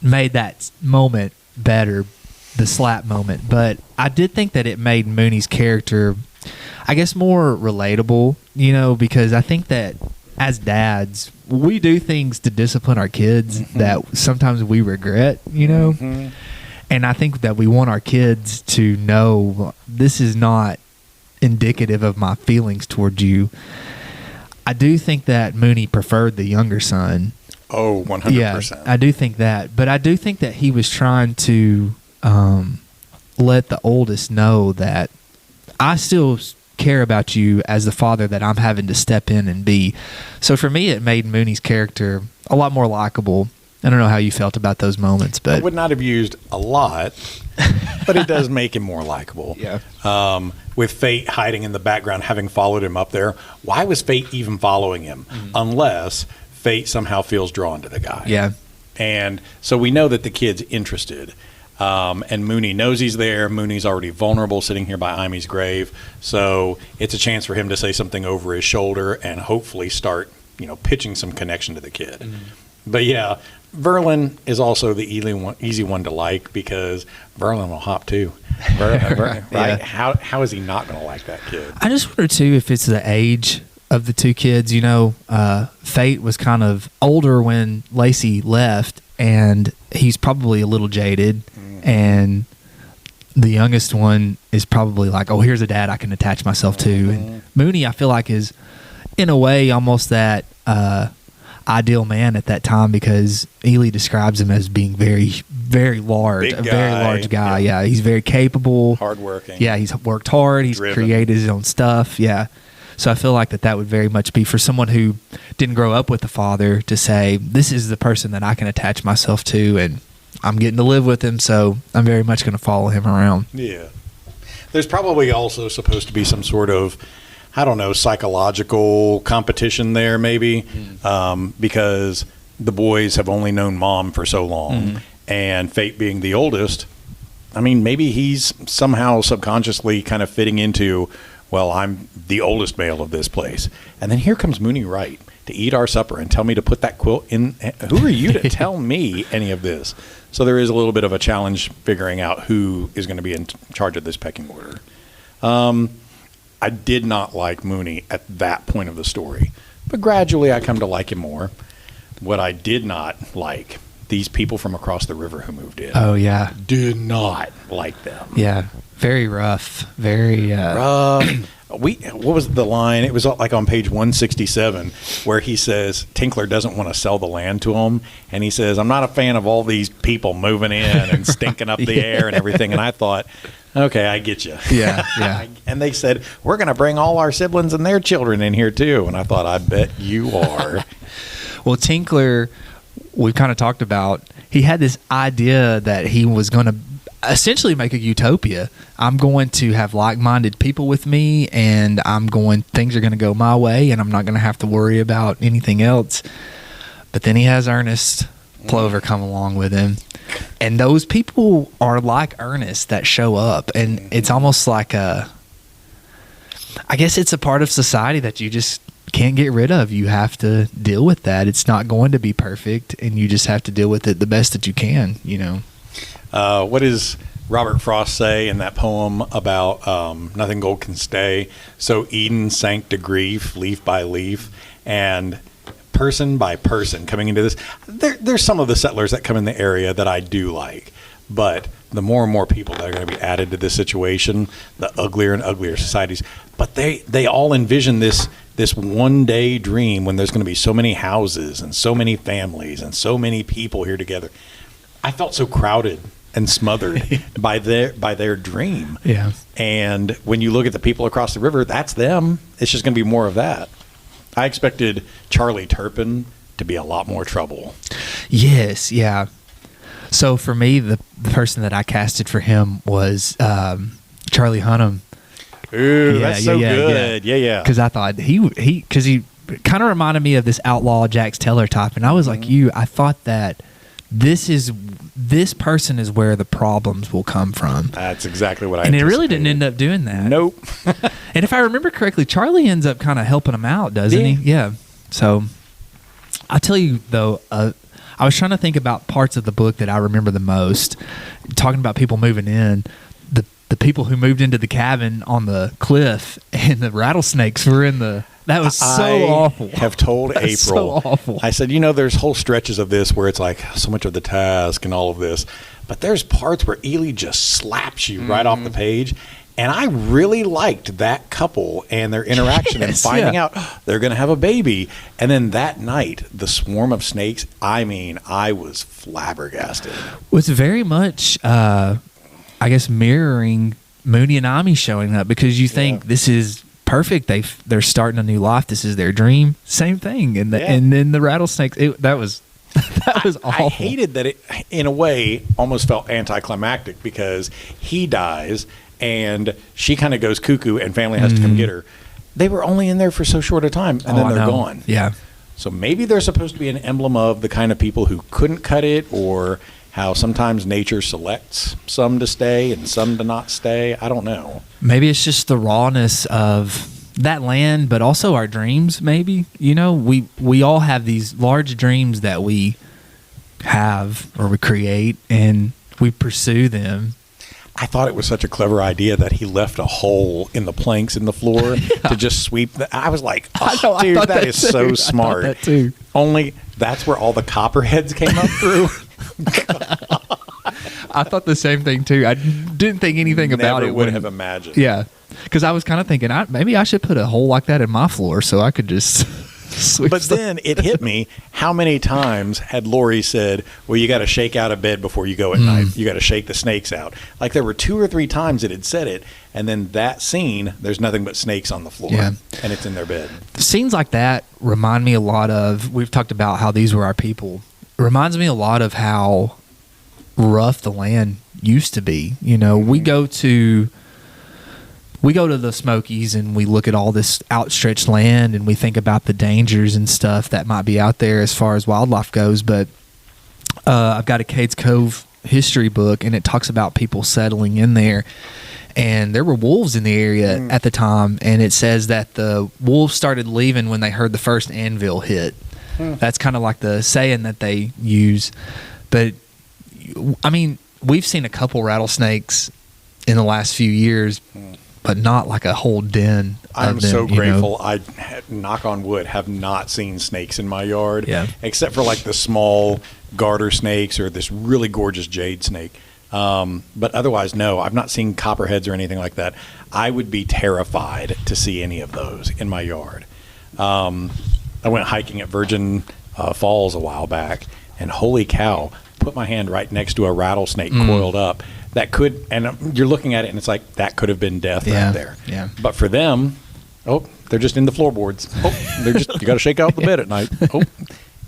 made that moment better, the slap moment, but I did think that it made Mooney's character, I guess, more relatable, because I think that as dads, we do things to discipline our kids that sometimes we regret, you know? And I think that we want our kids to know this is not indicative of my feelings towards you. I do think that Mooney preferred the younger son. Oh, 100%. Yeah, I do think that. But I do think that he was trying to let the oldest know that I still care about you as the father that I'm having to step in and be. So for me, it made Mooney's character a lot more likable. I don't know how you felt about those moments, but I would not have used a lot, but it does make him more likable. Yeah. With Fate hiding in the background, having followed him up there, why was Fate even following him? Unless Fate somehow feels drawn to the guy. Yeah. And so we know that the kid's interested. And Mooney knows he's there. Mooney's already vulnerable sitting here by Imy's grave. So it's a chance for him to say something over his shoulder and hopefully start, pitching some connection to the kid. But yeah, Verlin is also the easy one to like because Verlin will hop too. Right? Yeah. How is he not going to like that kid? I just wonder too if it's the age of the two kids. Fate was kind of older when Lacey left, and he's probably a little jaded. And the youngest one is probably like, oh, here's a dad I can attach myself to. And Mooney, I feel like, is in a way almost that ideal man at that time because Ehle describes him as being very, very large, very large guy. Yeah, he's very capable. Hardworking. Yeah, he's worked hard. He's Driven. created his own stuff. Yeah. So I feel like that would very much be for someone who didn't grow up with a father to say, this is the person that I can attach myself to, and I'm getting to live with him, so I'm very much going to follow him around. Yeah. There's probably also supposed to be some sort of, I don't know, psychological competition there maybe because the boys have only known mom for so long. And Fate being the oldest, I mean, maybe he's somehow subconsciously kind of fitting into, well, I'm the oldest male of this place. And then here comes Mooney Wright to eat our supper and tell me to put that quilt in. Who are you to tell me any of this? So there is a little bit of a challenge figuring out who is going to be in charge of this pecking order. I did not like Mooney at that point of the story, but gradually I come to like him more. What I did not like, these people from across the river who moved in. Oh, yeah. Did not like them. Yeah. Very rough. Very rough. What was the line? It was like on page 167 where he says Tinkler doesn't want to sell the land to him. And he says, I'm not a fan of all these people moving in and stinking up the air and everything. And I thought, okay, I get you. Yeah, yeah. And they said, we're going to bring all our siblings and their children in here too. And I thought, I bet you are. Well, Tinkler, we've kind of talked about, he had this idea that he was going to essentially make a utopia. I'm going to have like-minded people with me, and things are going to go my way, and I'm not going to have to worry about anything else. But then he has Ernest Plover come along with him, and those people are like Ernest that show up, and it's almost like I guess it's a part of society that you just can't get rid of. You have to deal with that. It's not going to be perfect, and you just have to deal with it the best that you can, What does Robert Frost say in that poem about nothing gold can stay? So Eden sank to grief, leaf by leaf, and person by person coming into this. There's some of the settlers that come in the area that I do like, but the more and more people that are going to be added to this situation, the uglier and uglier societies. But they all envision this one day dream when there's going to be so many houses and so many families and so many people here together. I felt so crowded and smothered by their dream. Yeah. And when you look at the people across the river, that's them. It's just going to be more of that. I expected Charlie Turpin to be a lot more trouble. Yes, yeah. So for me, the person that I casted for him was Charlie Hunnam. Ooh, that's so good. Yeah. Because I thought he kind of reminded me of this outlaw Jax Teller type, and I was like I thought that this person is where the problems will come from. That's exactly what I And it really didn't end up doing that. Nope. And if I remember correctly, Charlie ends up kind of helping him out, doesn't he? Yeah. So I'll tell you, though, I was trying to think about parts of the book that I remember the most. Talking about people moving in, the people who moved into the cabin on the cliff and the rattlesnakes were in the That was so I awful. have told That's April, so awful. I said, there's whole stretches of this where it's like so much of the task and all of this, but there's parts where Ehle just slaps you right off the page. And I really liked that couple and their interaction and finding out they're going to have a baby. And then that night, the swarm of snakes, I was flabbergasted. Was very much, mirroring Mooney and Ami showing up, because you think this is perfect. They're starting a new life. This is their dream. Same thing. And then the rattlesnakes. That was awful. I hated that it, in a way, almost felt anticlimactic, because he dies and she kind of goes cuckoo and family has to come get her. They were only in there for so short a time and then they're gone. Yeah. So maybe they're supposed to be an emblem of the kind of people who couldn't cut it, or how sometimes nature selects some to stay and some to not stay. I don't know. Maybe it's just the rawness of that land, but also our dreams, maybe. We all have these large dreams that we have or we create, and we pursue them. I thought it was such a clever idea that he left a hole in the planks in the floor to just sweep. I was like, dude, that is so smart. I thought that too. Only that's where all the copperheads came up through. I thought the same thing too. I didn't think anything about it. Never would have imagined. Yeah, because I was kind of thinking maybe I should put a hole like that in my floor so I could just sweep. But then it hit me, how many times had Lori said, well, you got to shake out of bed before you go at night. You got to shake the snakes out. Like there were 2 or 3 times it had said it, and then that scene, there's nothing but snakes on the floor, and it's in their bed. Scenes like that remind me a lot of, we've talked about how these were our people. It reminds me a lot of how rough the land used to be. We go to the Smokies and we look at all this outstretched land and we think about the dangers and stuff that might be out there as far as wildlife goes. But I've got a Cades Cove history book, and it talks about people settling in there, and there were wolves in the area at the time, and it says that the wolves started leaving when they heard the first anvil hit. That's kind of like the saying that they use. But we've seen a couple rattlesnakes in the last few years, but not like a whole den. I'm so grateful. I, knock on wood, have not seen snakes in my yard, except for like the small garter snakes or this really gorgeous jade snake. But otherwise, no, I've not seen copperheads or anything like that. I would be terrified to see any of those in my yard. I went hiking at Virgin Falls a while back, and holy cow, put my hand right next to a rattlesnake coiled up. That could, and you're looking at it and it's like, that could have been death right there. Yeah. But for them, they're just in the floorboards. They're just, you got to shake out the bed at night.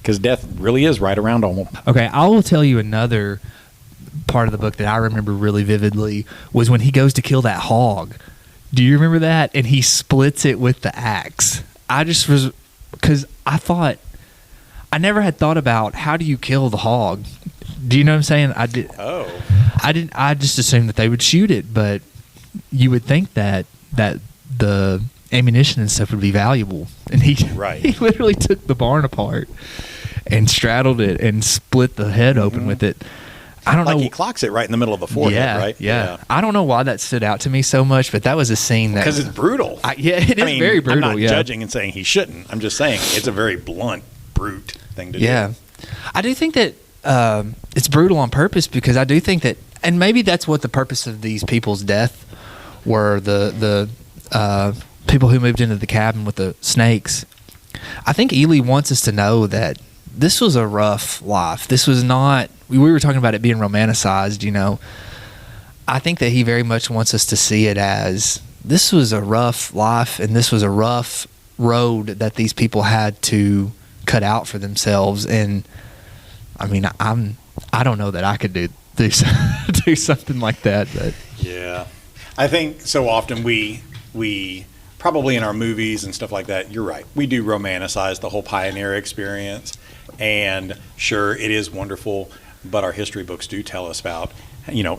Because death really is right around on them. Okay, I will tell you another part of the book that I remember really vividly was when he goes to kill that hog. Do you remember that? And he splits it with the axe. I just was, because I never had thought about how do you kill the hog. Do you know what I'm saying? I didn't. I just assumed that they would shoot it, but you would think that the ammunition and stuff would be valuable. And he literally took the barn apart and straddled it and split the head open with it. I don't know. He clocks it right in the middle of the forehead, right? Yeah. I don't know why that stood out to me so much, but that was a scene that... Because it's brutal. It is very brutal, I'm not judging and saying he shouldn't. I'm just saying it's a very blunt, brute thing to do. Yeah. I do think that it's brutal on purpose, because I do think that... And maybe that's what the purpose of these people's death were, the people who moved into the cabin with the snakes. I think Ehle wants us to know that this was a rough life. This was not... We were talking about it being romanticized, I think that he very much wants us to see it as this was a rough life, and this was a rough road that these people had to cut out for themselves. And I don't know that I could do something like that. But yeah, I think so often we probably in our movies and stuff like that, you're right, we do romanticize the whole pioneer experience, and sure, it is wonderful, but our history books do tell us about,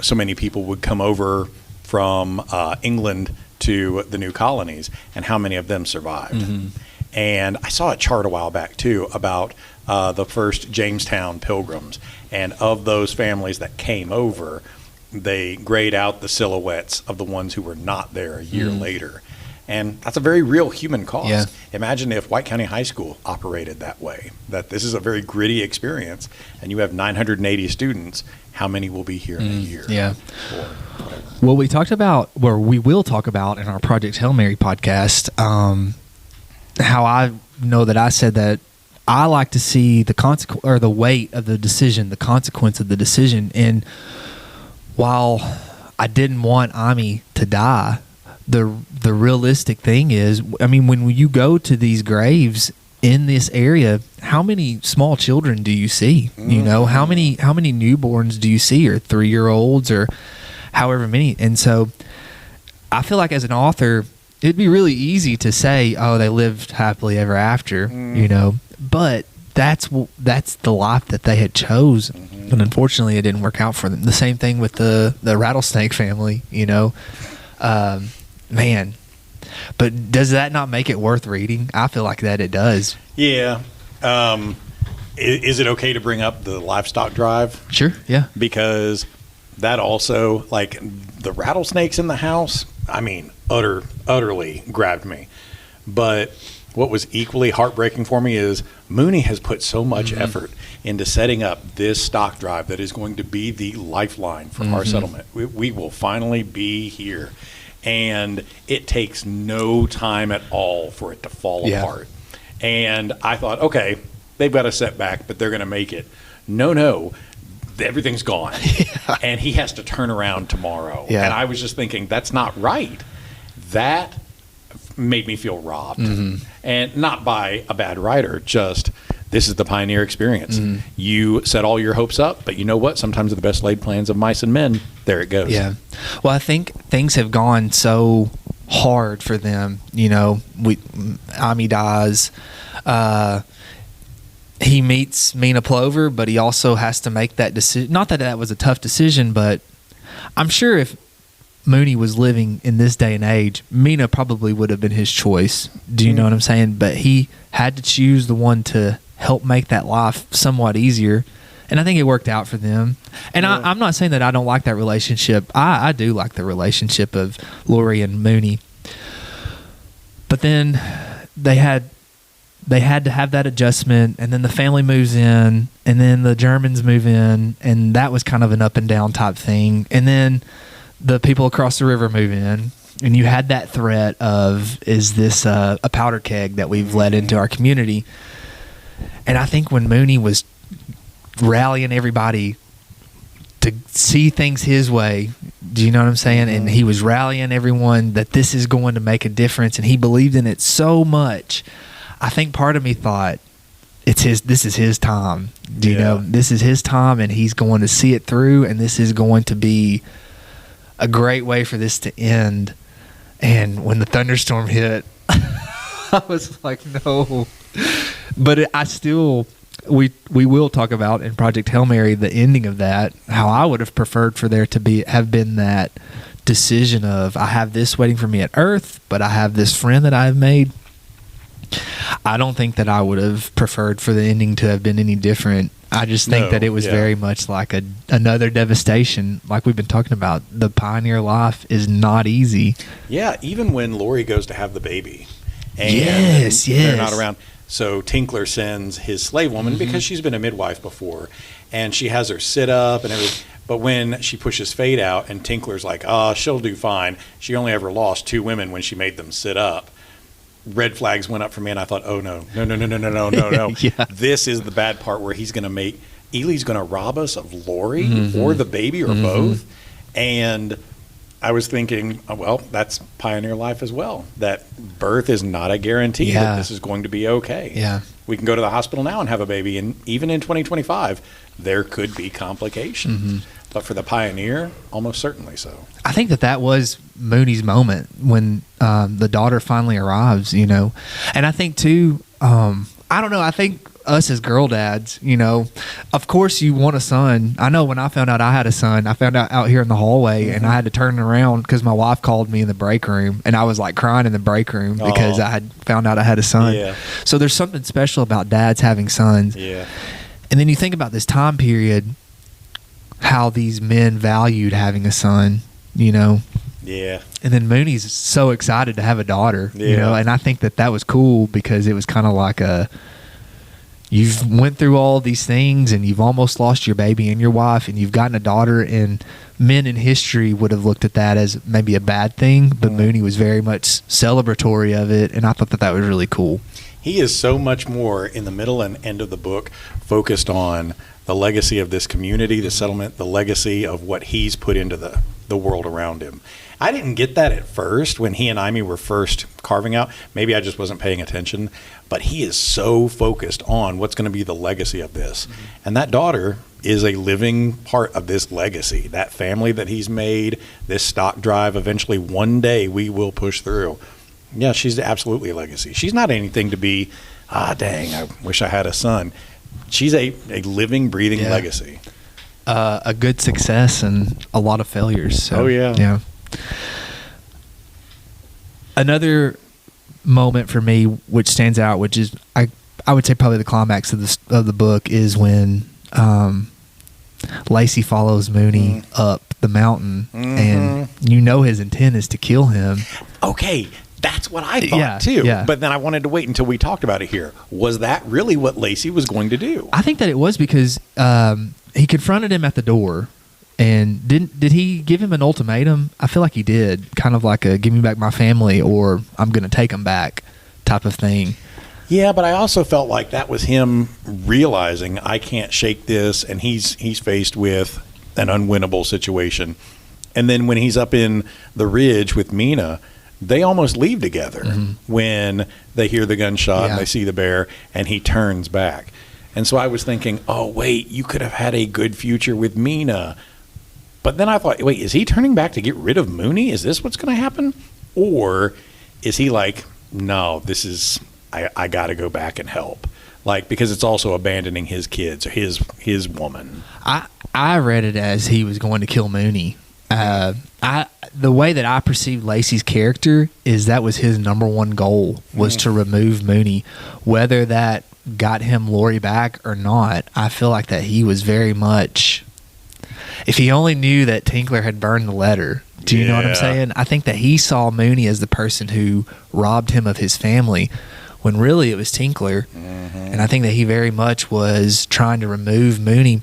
so many people would come over from England to the new colonies, and how many of them survived. Mm-hmm. And I saw a chart a while back too about the first Jamestown Pilgrims, and of those families that came over, they grayed out the silhouettes of the ones who were not there a year later. And that's a very real human cost. Yeah. Imagine if White County High School operated that way, that this is a very gritty experience, and you have 980 students. How many will be here in a year? Yeah. Or whatever. Well, we talked about, or we will talk about in our Project Hail Mary podcast, how I know that I said that I like to see the consequence or the weight of the decision, the consequence of the decision. And while I didn't want Ami to die, the realistic thing is, I mean, when you go to these graves in this area, how many small children do you see? You know, how many newborns do you see, or 3-year-olds, or however many? And so I feel like as an author, it'd be really easy to say, oh, they lived happily ever after, you know, but that's the life that they had chosen. And unfortunately it didn't work out for them. The same thing with the rattlesnake family, you know. Man, but does that not make it worth reading? I feel like that it does. Yeah. Is it okay to bring up the livestock drive? Sure, yeah. Because that also, like, the rattlesnakes in the house, I mean, utterly grabbed me. But what was equally heartbreaking for me is Mooney has put so much effort into setting up this stock drive that is going to be the lifeline for our settlement. We will finally be here. And it takes no time at all for it to fall apart. And I thought, okay, they've got a setback, but they're going to make it. No, everything's gone. And he has to turn around tomorrow. And I was just thinking, that's not right. That made me feel robbed. And not by a bad writer, just this is the pioneer experience. You set all your hopes up, but you know what? Sometimes the best laid plans of mice and men, there it goes. Yeah. Well, I think things have gone so hard for them. You know, Ami dies. He meets Mina Plover, but he also has to make that decision. Not that that was a tough decision, but I'm sure if Mooney was living in this day and age, Mina probably would have been his choice. Do you know what I'm saying? But he had to choose the one to help make that life somewhat easier. And I think it worked out for them. And I'm not saying that I don't like that relationship. I do like the relationship of Lori and Mooney. But then they had to have that adjustment, and then the family moves in, and then the Germans move in, and that was kind of an up and down type thing. And then the people across the river move in, and you had that threat of, is this a powder keg that we've let into our community? And I think when Mooney was rallying everybody to see things his way, do you know what I'm saying? And he was rallying everyone that this is going to make a difference, and he believed in it so much. I think part of me thought, this is his time. Do you know? This is his time, and he's going to see it through, and this is going to be a great way for this to end. And when the thunderstorm hit, I was like, no. But we will talk about in Project Hail Mary the ending of that, how I would have preferred for there to have been that decision of, I have this waiting for me at Earth, but I have this friend that I've made. I don't think that I would have preferred for the ending to have been any different. I just think that it was very much like another devastation, like we've been talking about. The pioneer life is not easy. Yeah, even when Lori goes to have the baby, and yes, they're not around. So Tinkler sends his slave woman, because she's been a midwife before, and she has her sit up and everything. But when she pushes Fate out, and Tinkler's like, she'll do fine. She only ever lost 2 women when she made them sit up. Red flags went up for me, and I thought, oh, no. This is the bad part where he's going to make – Ehley's going to rob us of Lori or the baby or both. And I was thinking, well, that's pioneer life as well, that birth is not a guarantee that this is going to be okay. Yeah. We can go to the hospital now and have a baby, and even in 2025, there could be complications. But for the pioneer, almost certainly so. I think that was Mooney's moment when the daughter finally arrives, you know. And I think, too, I don't know, I think us as girl dads, you know, of course you want a son. I know when I found out I had a son, I found out here in the hallway, and I had to turn around because my wife called me in the break room, and I was like crying in the break room because I had found out I had a son. Yeah. So there's something special about dads having sons. Yeah. And then you think about this time period, how these men valued having a son, you know, Yeah. And then Mooney's so excited to have a daughter, you know, Yeah. and I think that was cool because it was kind of like you've went through all these things and you've almost lost your baby and your wife and you've gotten a daughter, and men in history would have looked at that as maybe a bad thing, but Mooney was very much celebratory of it, and I thought that was really cool. He is so much more in the middle and end of the book focused on the legacy of this community, the settlement, the legacy of what he's put into the world around him. I didn't get that at first when he and Amy were first carving out. Maybe I just wasn't paying attention, but he is so focused on what's going to be the legacy of this. Mm-hmm. And that daughter is a living part of this legacy, that family that he's made, this stock drive. Eventually, one day we will push through. Yeah, she's absolutely a legacy. She's not anything to be, dang, I wish I had a son. She's a living, breathing legacy. A good success and a lot of failures. So, yeah. Another moment for me which stands out, which is I would say probably the climax of the book, is when Lacey follows Mooney up the mountain, and you know his intent is to kill him. Okay, that's what I thought too. Yeah. But then I wanted to wait until we talked about it here. Was that really what Lacey was going to do? I think that it was because he confronted him at the door. And did he give him an ultimatum? I feel like he did, kind of like a "give me back my family" or "I'm going to take him back" type of thing. Yeah, but I also felt like that was him realizing I can't shake this, and he's faced with an unwinnable situation. And then when he's up in the ridge with Mina, they almost leave together when they hear the gunshot and they see the bear, and he turns back. And so I was thinking, oh wait, you could have had a good future with Mina. But then I thought, wait, is he turning back to get rid of Mooney? Is this what's going to happen? Or is he like, no, this is, I got to go back and help? Like, because it's also abandoning his kids or his woman. I read it as he was going to kill Mooney. The way that I perceived Lacey's character is that was his number one goal, was to remove Mooney. Whether that got him Lori back or not, I feel like that he was very much... If he only knew that Tinkler had burned the letter, do you know what I'm saying? I think that he saw Mooney as the person who robbed him of his family, when really it was Tinkler. And I think that he very much was trying to remove Mooney.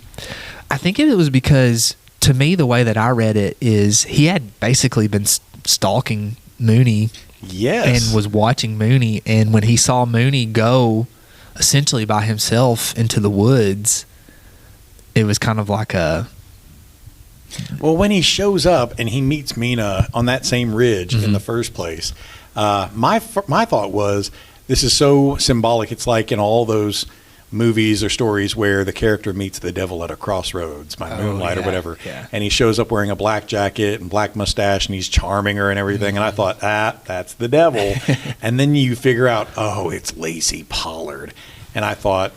I think it was because, to me, the way that I read it is he had basically been stalking Mooney and was watching Mooney. And when he saw Mooney go essentially by himself into the woods, it was kind of like a... Well, when he shows up and he meets Mina on that same ridge in the first place, my thought was, this is so symbolic. It's like in all those movies or stories where the character meets the devil at a crossroads by moonlight or whatever, and he shows up wearing a black jacket and black mustache, and he's charming her and everything, and I thought, that's the devil. And then you figure out, oh, it's Lacey Pollard. And I thought,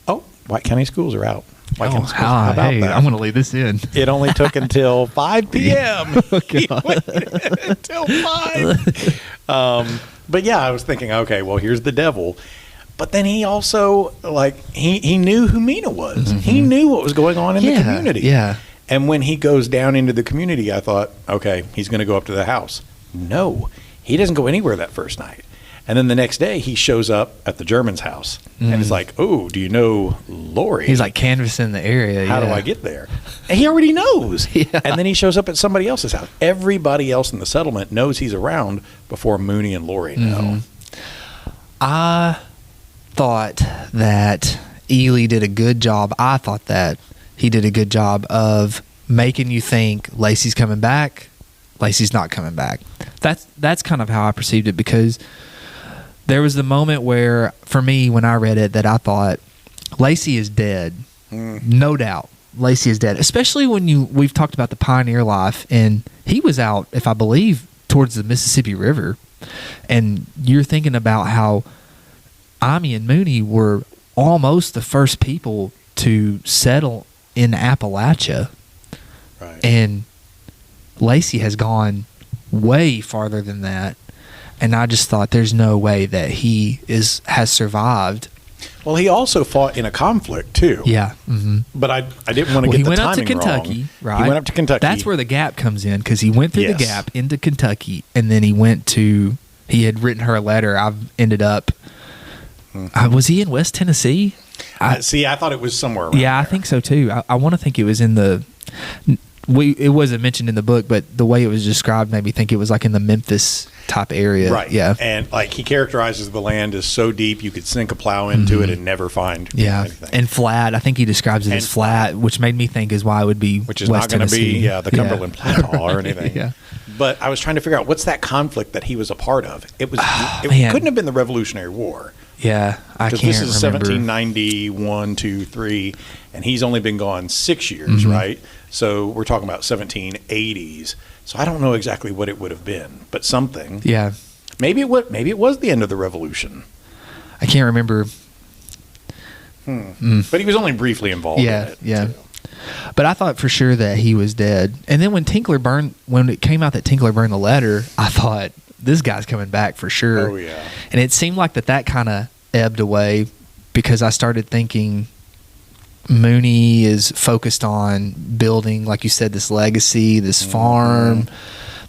oh, White County schools are out. Hey, I'm going to leave this in. It only took until 5 p.m. He waited until 5. But yeah, I was thinking, okay, well, here's the devil. But then he also, like, he knew who Mina was. He knew what was going on in the community. Yeah. And when he goes down into the community, I thought, okay, he's going to go up to the house. No, he doesn't go anywhere that first night. And then the next day, he shows up at the German's house. And it's like, oh, do you know Lori? He's like canvassing the area. How do I get there? And he already knows. And then he shows up at somebody else's house. Everybody else in the settlement knows he's around before Mooney and Lori know. I thought that Ehle did a good job. I thought that he did a good job of making you think Lacey's coming back, Lacey's not coming back. That's kind of how I perceived it, because there was the moment where, for me, when I read it, that I thought Lacey is dead. No doubt. Lacey is dead. Especially when we've talked about the pioneer life, and he was out, if I believe, towards the Mississippi River. And you're thinking about how Amy and Mooney were almost the first people to settle in Appalachia. Right. And Lacey has gone way farther than that. And I just thought there's no way that he has survived Well, he also fought in a conflict too. Yeah. Mm-hmm. But I didn't want to get the timing wrong. He went up to Kentucky, right? He went up to Kentucky. That's where the Gap comes in, because he went through the Gap into Kentucky, and then he had written her a letter. I've ended up. Was he in West Tennessee? I thought it was somewhere around there. I think so too. I want to think it was in the. It wasn't mentioned in the book, but the way it was described made me think it was like in the Memphis type area. Right. Yeah. And like he characterizes the land as so deep you could sink a plow into it and never find anything. And flat. I think he describes it as flat, which made me think is why it would be which is West not going to be the Cumberland Plateau or anything. Yeah. But I was trying to figure out what's that conflict that he was a part of. It couldn't have been the Revolutionary War. Yeah, I can't remember. Because this is 1791, 2, 3, and he's only been gone 6 years, right? So we're talking about 1780s. So I don't know exactly what it would have been, but something. Yeah. Maybe it was the end of the Revolution. I can't remember. But he was only briefly involved in it. Yeah. Too. But I thought for sure that he was dead. And then when it came out that Tinkler burned the letter, I thought, this guy's coming back for sure. Oh, yeah. And it seemed like that kind of ebbed away, because I started thinking Mooney is focused on building, like you said, this legacy, this farm.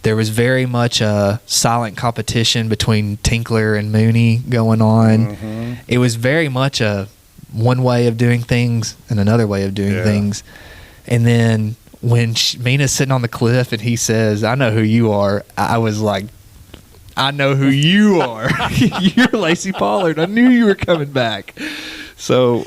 There was very much a silent competition between Tinkler and Mooney going on. It was very much a one way of doing things and another way of doing things. And then when Mina's sitting on the cliff and he says, "I know who you are," I was like, I know who you are. You're Lacey Pollard. I knew you were coming back. So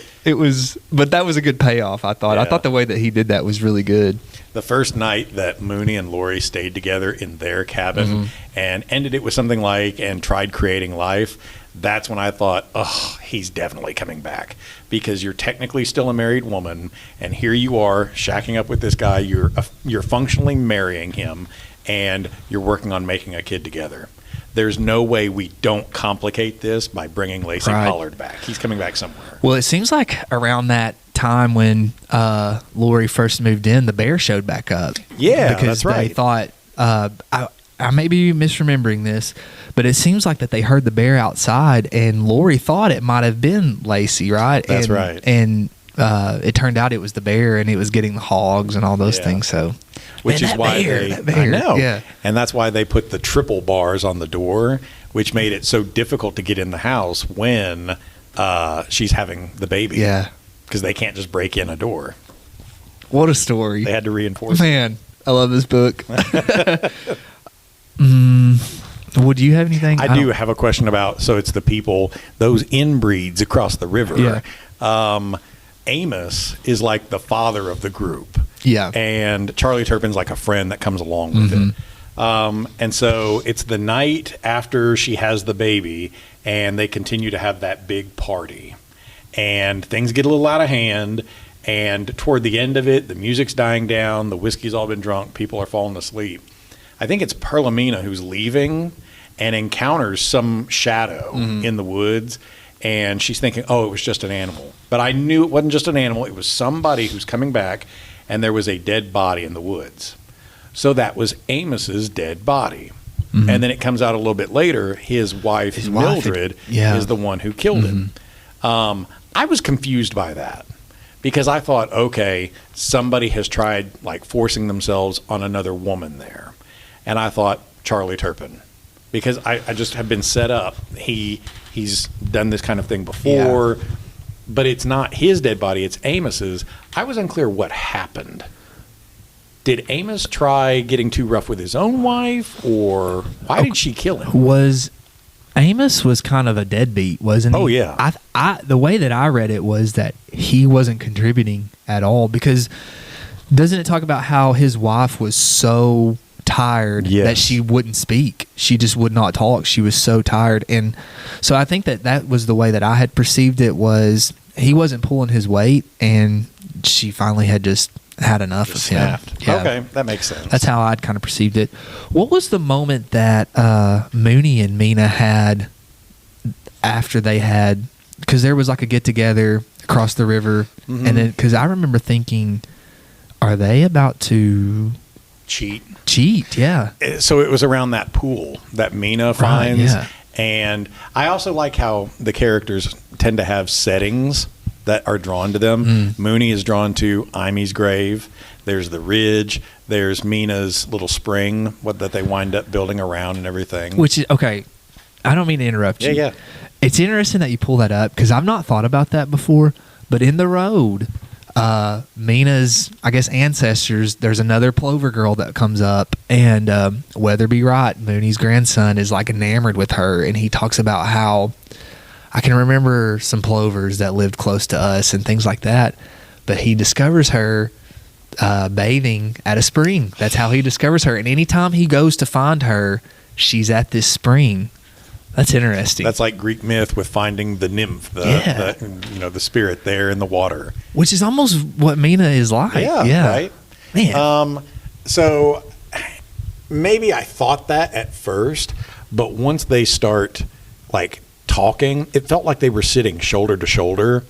but that was a good payoff, I thought. Yeah. I thought the way that he did that was really good. The first night that Mooney and Lori stayed together in their cabin and ended it with something like, and tried creating life, that's when I thought, oh, he's definitely coming back. Because you're technically still a married woman, and here you are shacking up with this guy. You're functionally marrying him, and you're working on making a kid together. There's no way we don't complicate this by bringing Lacey Pollard back. He's coming back somewhere. Well, it seems like around that time when Lori first moved in, the bear showed back up. Yeah, because that's right. They thought, I may be misremembering this, but it seems like that they heard the bear outside, and Lori thought it might have been Lacey, right? That's right. And it turned out it was the bear, and it was getting the hogs and all those things. So. Which is why I know. Yeah. And that's why they put the triple bars on the door, which made it so difficult to get in the house when she's having the baby. Yeah. Because they can't just break in a door. What a story. They had to reinforce it. Man, I love this book. Would you have anything? I do have a question about, so it's the people, those inbreeds across the river. Yeah. Amos is like the father of the group. Yeah. And Charlie Turpin's like a friend that comes along with it. And so it's the night after she has the baby, and they continue to have that big party. And things get a little out of hand, and toward the end of it, the music's dying down, the whiskey's all been drunk, people are falling asleep. I think it's Perlamina who's leaving and encounters some shadow in the woods, and she's thinking, oh, it was just an animal. But I knew it wasn't just an animal. It was somebody who's coming back, and there was a dead body in the woods. So that was Amos's dead body. And then it comes out a little bit later, his wife Mildred is the one who killed him. I was confused by that, because I thought, okay, somebody has tried like forcing themselves on another woman there. And I thought, Charlie Turpin, because I just have been set up. He's done this kind of thing before, but it's not his dead body, it's Amos's. I was unclear what happened. Did Amos try getting too rough with his own wife, or why did she kill him? Amos was kind of a deadbeat, wasn't he? Oh, yeah. The way that I read it was that he wasn't contributing at all, because doesn't it talk about how his wife was so tired that she wouldn't speak? She just would not talk. She was so tired. And so I think that was the way that I had perceived it, was he wasn't pulling his weight, and she finally had just had enough of him. Yeah. Okay, that makes sense. That's how I'd kind of perceived it. What was the moment that Mooney and Mina had after they had, because there was like a get together across the river, and then because I remember thinking, are they about to cheat? Yeah. So it was around that pool that Mina finds, And I also like how the characters tend to have settings that are drawn to them. Mooney is drawn to Imey's grave. There's the ridge. There's Mina's little spring that they wind up building around and everything. Which is, okay, I don't mean to interrupt you. Yeah. It's interesting that you pull that up because I've not thought about that before. But in the road, Mina's, I guess, ancestors, there's another Plover girl that comes up, and Weatherby Wright, Mooney's grandson, is like enamored with her, and he talks about how I can remember some Plovers that lived close to us and things like that. But he discovers her bathing at a spring. That's how he discovers her. And anytime he goes to find her, she's at this spring. That's interesting. That's like Greek myth with finding the nymph, the spirit there in the water. Which is almost what Mina is like. Yeah. Right? Man. So maybe I thought that at first, but once they start like talking, it felt like they were sitting shoulder to shoulder,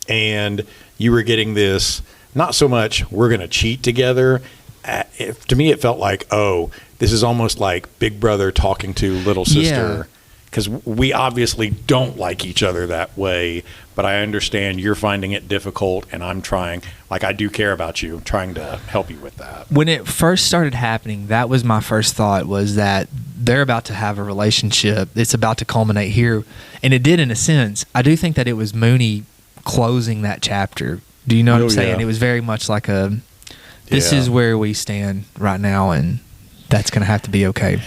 and you were getting this, not so much we're going to cheat together. To me, it felt like, oh, this is almost like big brother talking to little sister. Because we obviously don't like each other that way, but I understand you're finding it difficult, and I'm trying, like, I do care about you, I'm trying to help you with that. When it first started happening, that was my first thought, was that they're about to have a relationship. It's about to culminate here. And it did in a sense. I do think that it was Mooney closing that chapter. Do you know what I'm saying? Yeah. It was very much like this is where we stand right now, and that's going to have to be okay.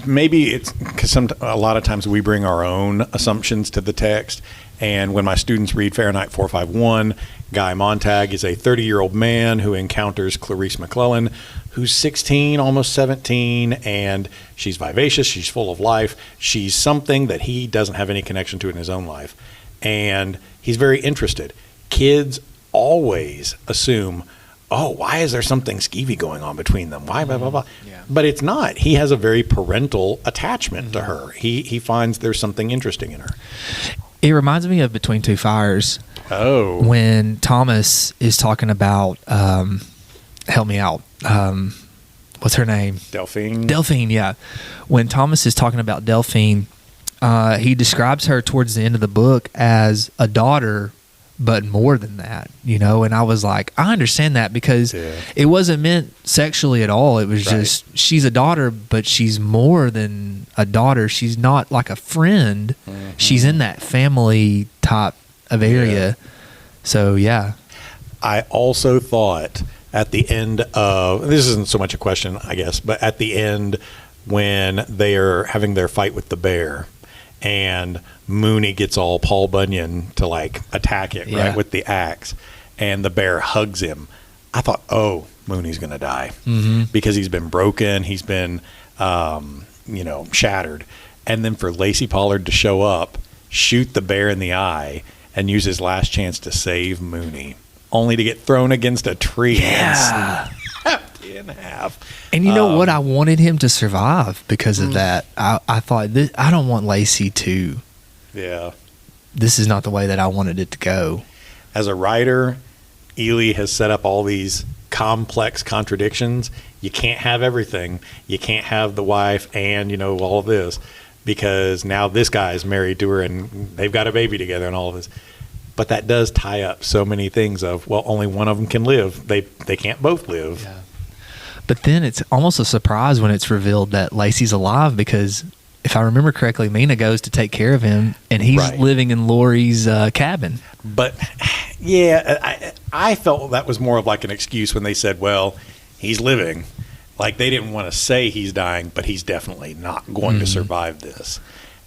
Maybe it's because a lot of times we bring our own assumptions to the text. And when my students read Fahrenheit 451, Guy Montag is a 30-year-old man who encounters Clarice McClellan, who's 16, almost 17, and she's vivacious, she's full of life, she's something that he doesn't have any connection to in his own life. And he's very interested. Kids always assume, oh, why is there something skeevy going on between them? Why, blah, blah, blah. Yeah. But it's not. He has a very parental attachment to her. He finds there's something interesting in her. It reminds me of Between Two Fires. Oh. When Thomas is talking about, help me out, what's her name? Delphine, yeah. When Thomas is talking about Delphine, he describes her towards the end of the book as a daughter, but more than that, and I was like, I understand that, because it wasn't meant sexually at all. It was just, she's a daughter, but she's more than a daughter. She's not like a friend. Mm-hmm. She's in that family type of area. So, yeah. I also thought at the end of, this isn't so much a question, I guess, but at the end when they are having their fight with the bear, and Mooney gets all Paul Bunyan to like attack it right with the axe, and the bear hugs him. I thought, oh, Mooney's going to die because he's been broken, he's been shattered, and then for Lacey Pollard to show up, shoot the bear in the eye, and use his last chance to save Mooney, only to get thrown against a tree and snapped in half. And you know what? I wanted him to survive because of that. I thought, I don't want Lacey to. Yeah. This is not the way that I wanted it to go. As a writer, Ehle has set up all these complex contradictions. You can't have everything. You can't have the wife and, all of this, because now this guy is married to her and they've got a baby together and all of this. But that does tie up so many things of, well, only one of them can live. They can't both live. Yeah. But then it's almost a surprise when it's revealed that Lacey's alive, because if I remember correctly, Mina goes to take care of him, and he's living in Lori's cabin. But, yeah, I felt that was more of like an excuse when they said, well, he's living. Like, they didn't want to say he's dying, but he's definitely not going to survive this.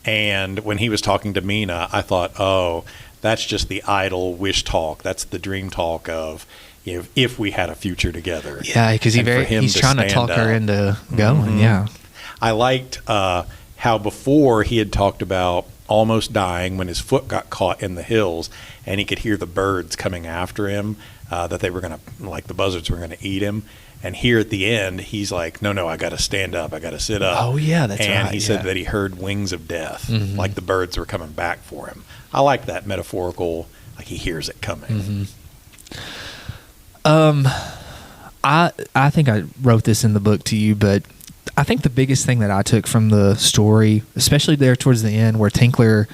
And when he was talking to Mina, I thought, oh, that's just the idle wish talk. That's the dream talk of, if we had a future together. Yeah, because he's trying to talk her into going, I liked how before he had talked about almost dying when his foot got caught in the hills, and he could hear the birds coming after him, that they were going to, like the buzzards were going to eat him. And here at the end, he's like, no, I got to stand up. I got to sit up. Oh, yeah, that's right. And he said that he heard wings of death, like the birds were coming back for him. I like that metaphorical, like he hears it coming. I think I wrote this in the book to you, but I think the biggest thing that I took from the story, especially there towards the end where Tinkler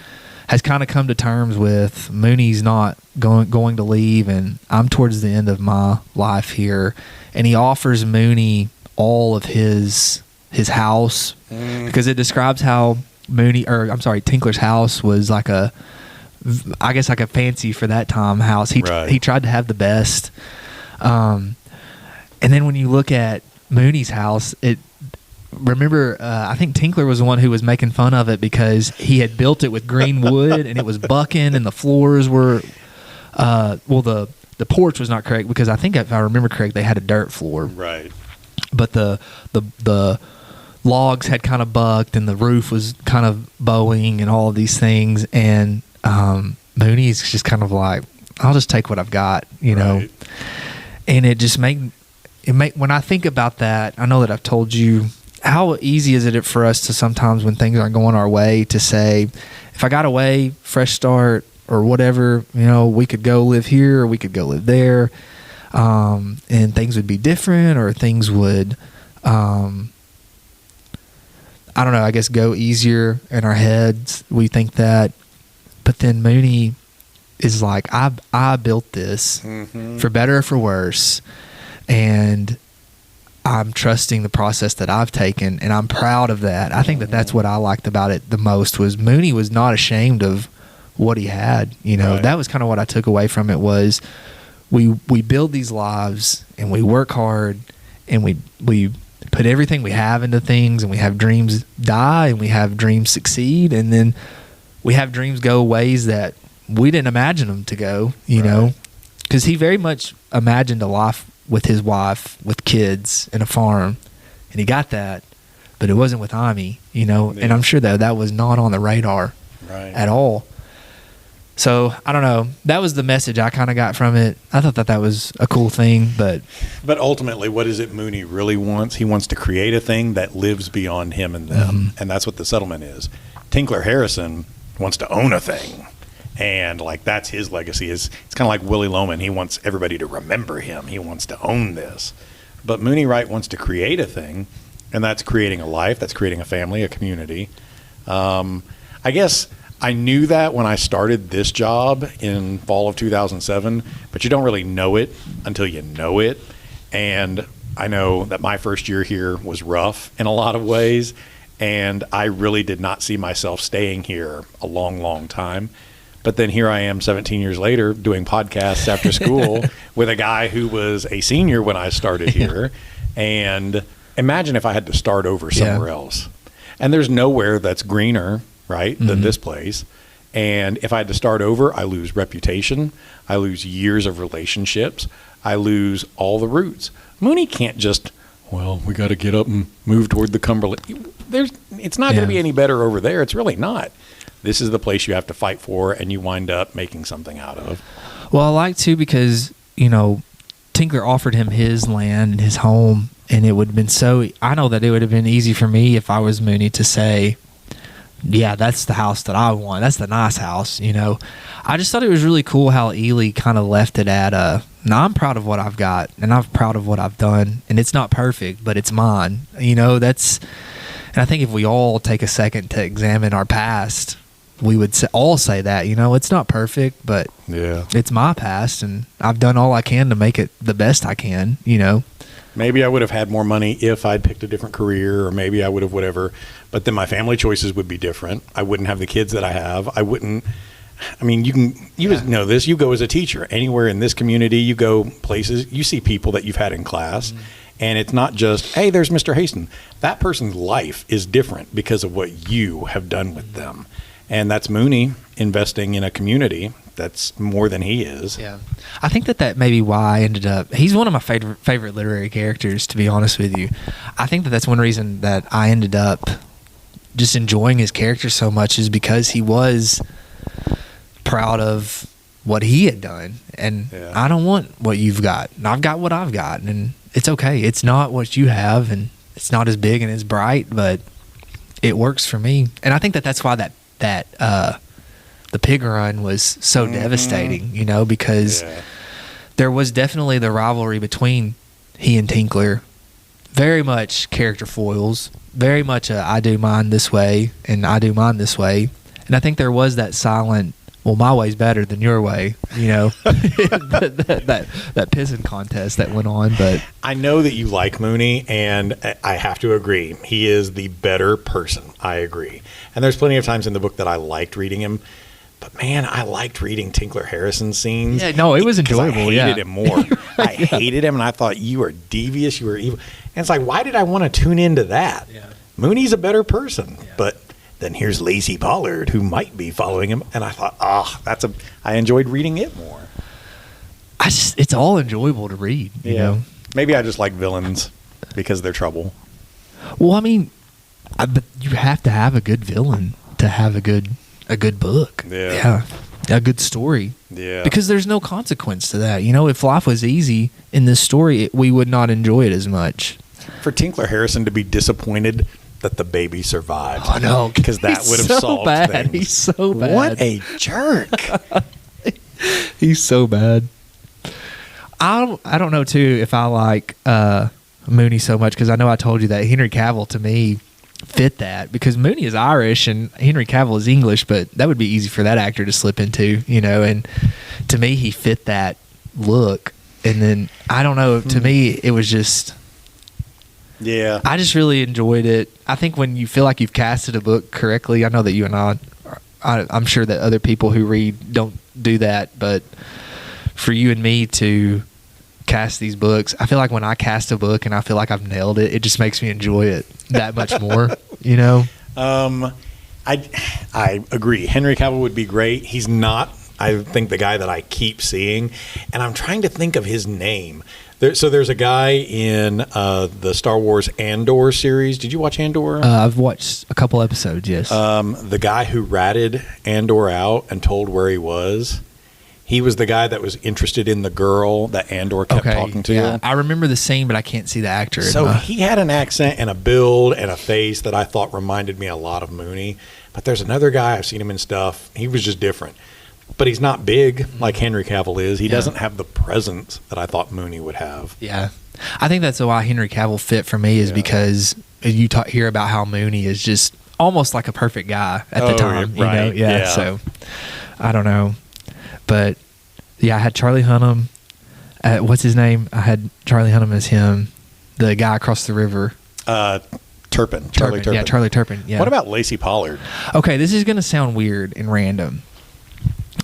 has kind of come to terms with Mooney's not going to leave, and I'm towards the end of my life here, and he offers Mooney all of his house, because it describes how Tinkler's house was like a fancy for that time house. He tried to have the best, and then when you look at Mooney's house, I think Tinkler was the one who was making fun of it because he had built it with green wood and it was bucking, and the floors were, the porch was not correct, because I think if I remember correct, they had a dirt floor. Right. But the logs had kind of bucked, and the roof was kind of bowing, and all of these things. And Mooney's just kind of like, I'll just take what I've got, you know. And it just when I think about that, I know that I've told you, how easy is it for us to sometimes, when things aren't going our way, to say, if I got away, fresh start, or whatever, you know, we could go live here or we could go live there, and things would be different, or things would, I don't know, I guess go easier in our heads. We think that. But then Mooney is like, I built this for better or for worse, and I'm trusting the process that I've taken, and I'm proud of that. I think that that's what I liked about it the most, was Mooney was not ashamed of what he had. You know, that was kind of what I took away from it, was we build these lives, and we work hard, and we put everything we have into things, and we have dreams die, and we have dreams succeed, and then we have dreams go ways that we didn't imagine them to go, you know, because he very much imagined a life with his wife, with kids, and a farm, and he got that, but it wasn't with Amy, you know, and I'm sure that was not on the radar at all. So, I don't know. That was the message I kind of got from it. I thought that was a cool thing, but ultimately, what is it Mooney really wants? He wants to create a thing that lives beyond him and them, and that's what the settlement is. Tinkler Harrison wants to own a thing, and like that's his legacy. It's kind of like Willie Loman. He wants everybody to remember him. He wants to own this. But Mooney Wright wants to create a thing, and that's creating a life. That's creating a family, a community. I guess I knew that when I started this job in fall of 2007, but you don't really know it until you know it. And I know that my first year here was rough in a lot of ways, and I really did not see myself staying here a long, long time. But then here I am 17 years later doing podcasts after school with a guy who was a senior when I started here. And imagine if I had to start over somewhere else. And there's nowhere that's greener, right, than this place. And if I had to start over, I lose reputation. I lose years of relationships. I lose all the roots. Mooney can't just, well, we got to get up and move toward the Cumberland. It's not going to be any better over there. It's really not. This is the place you have to fight for, and you wind up making something out of. Well, I like to, because, you know, Tinkler offered him his land and his home, and it would have been I know that it would have been easy for me if I was Mooney to say, yeah, that's the house that I want. That's the nice house, you know. I just thought it was really cool how Ehle kind of left it at, now I'm proud of what I've got, and I'm proud of what I've done, and it's not perfect, but it's mine. You know, and I think if we all take a second to examine our past, we would all say that, you know, it's not perfect, but it's my past, and I've done all I can to make it the best I can, you know. Maybe I would have had more money if I'd picked a different career, or maybe I would have whatever, but then my family choices would be different. I wouldn't have the kids that I have. You just know this, you go as a teacher anywhere in this community, you go places, you see people that you've had in class, and it's not just, hey, there's Mr. Haston. That person's life is different because of what you have done with them. And that's Mooney investing in a community that's more than he is. Yeah. I think that may be why I ended up, he's one of my favorite literary characters, to be honest with you. I think that's one reason that I ended up just enjoying his character so much, is because he was proud of what he had done. And I don't want what you've got. I've got what I've got, and it's okay. It's not what you have, and it's not as big and as bright, but it works for me. And I think that's why that the pig run was so devastating, you know, because there was definitely the rivalry between he and Tinkler very much character foils, very much I do mine this way and I do mine this way. And I think there was that silent, well, my way's better than your way, that pissing contest that went on. But I know that you like Mooney, and I have to agree. He is the better person. I agree. And there's plenty of times in the book that I liked reading him. But, man, I liked reading Tinkler Harrison's scenes. Yeah, no, it was enjoyable. I hated him more. I hated him, and I thought, you are devious, you are evil. And it's like, why did I want to tune into that? Yeah. Mooney's a better person. Yeah. But then here's Lacey Pollard, who might be following him. And I thought, I enjoyed reading it more. It's all enjoyable to read, you know. Maybe I just like villains because they're trouble. Well, I mean, but you have to have a good villain to have a good book. Yeah. A good story. Yeah. Because there's no consequence to that. If life was easy in this story, we would not enjoy it as much. For Tinkler Harrison to be disappointed that the baby survived. Oh, no. Because that would have solved things. He's so bad. What a jerk. He's so bad. I don't know, too, if I like Mooney so much, because I know I told you that Henry Cavill, to me, fit that, because Mooney is Irish and Henry Cavill is English, but that would be easy for that actor to slip into, and to me, he fit that look. And then, I don't know, to me, it was just... Yeah. I just really enjoyed it. I think when you feel like you've casted a book correctly, I know that you and I'm sure that other people who read don't do that, but for you and me to cast these books, I feel like when I cast a book and I feel like I've nailed it, it just makes me enjoy it that much more, I agree. Henry Cavill would be great. He's not, I think, the guy that I keep seeing, and I'm trying to think of his name. So there's a guy in the Star Wars Andor series. Did you watch Andor? I've watched a couple episodes, yes. The guy who ratted Andor out and told where he was, he was the guy that was interested in the girl that Andor kept talking to. Yeah. I remember the scene, but I can't see the actor. So he had an accent and a build and a face that I thought reminded me a lot of Mooney. But there's another guy, I've seen him in stuff. He was just different. But he's not big like Henry Cavill is. He doesn't have the presence that I thought Mooney would have. Yeah. I think that's why Henry Cavill fit for me, is because you hear about how Mooney is just almost like a perfect guy at the time. Right. Yeah. So, I don't know. But, yeah, I had Charlie Hunnam. What's his name? I had Charlie Hunnam as him. The guy across the river. Turpin. Charlie Turpin. Yeah, Charlie Turpin. Yeah. What about Lacey Pollard? Okay, this is going to sound weird and random.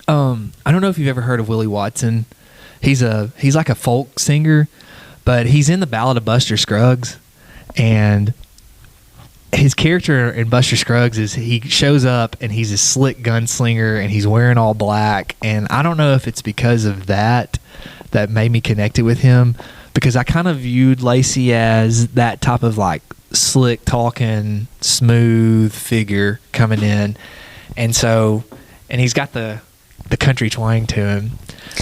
I don't know if you've ever heard of Willie Watson. He's like a folk singer, but he's in the Ballad of Buster Scruggs, and his character in Buster Scruggs is he shows up and he's a slick gunslinger and he's wearing all black, and I don't know if it's because of that made me connect it with him, because I kind of viewed Lacey as that type of like slick talking, smooth figure coming in, and he's got the country twang to him.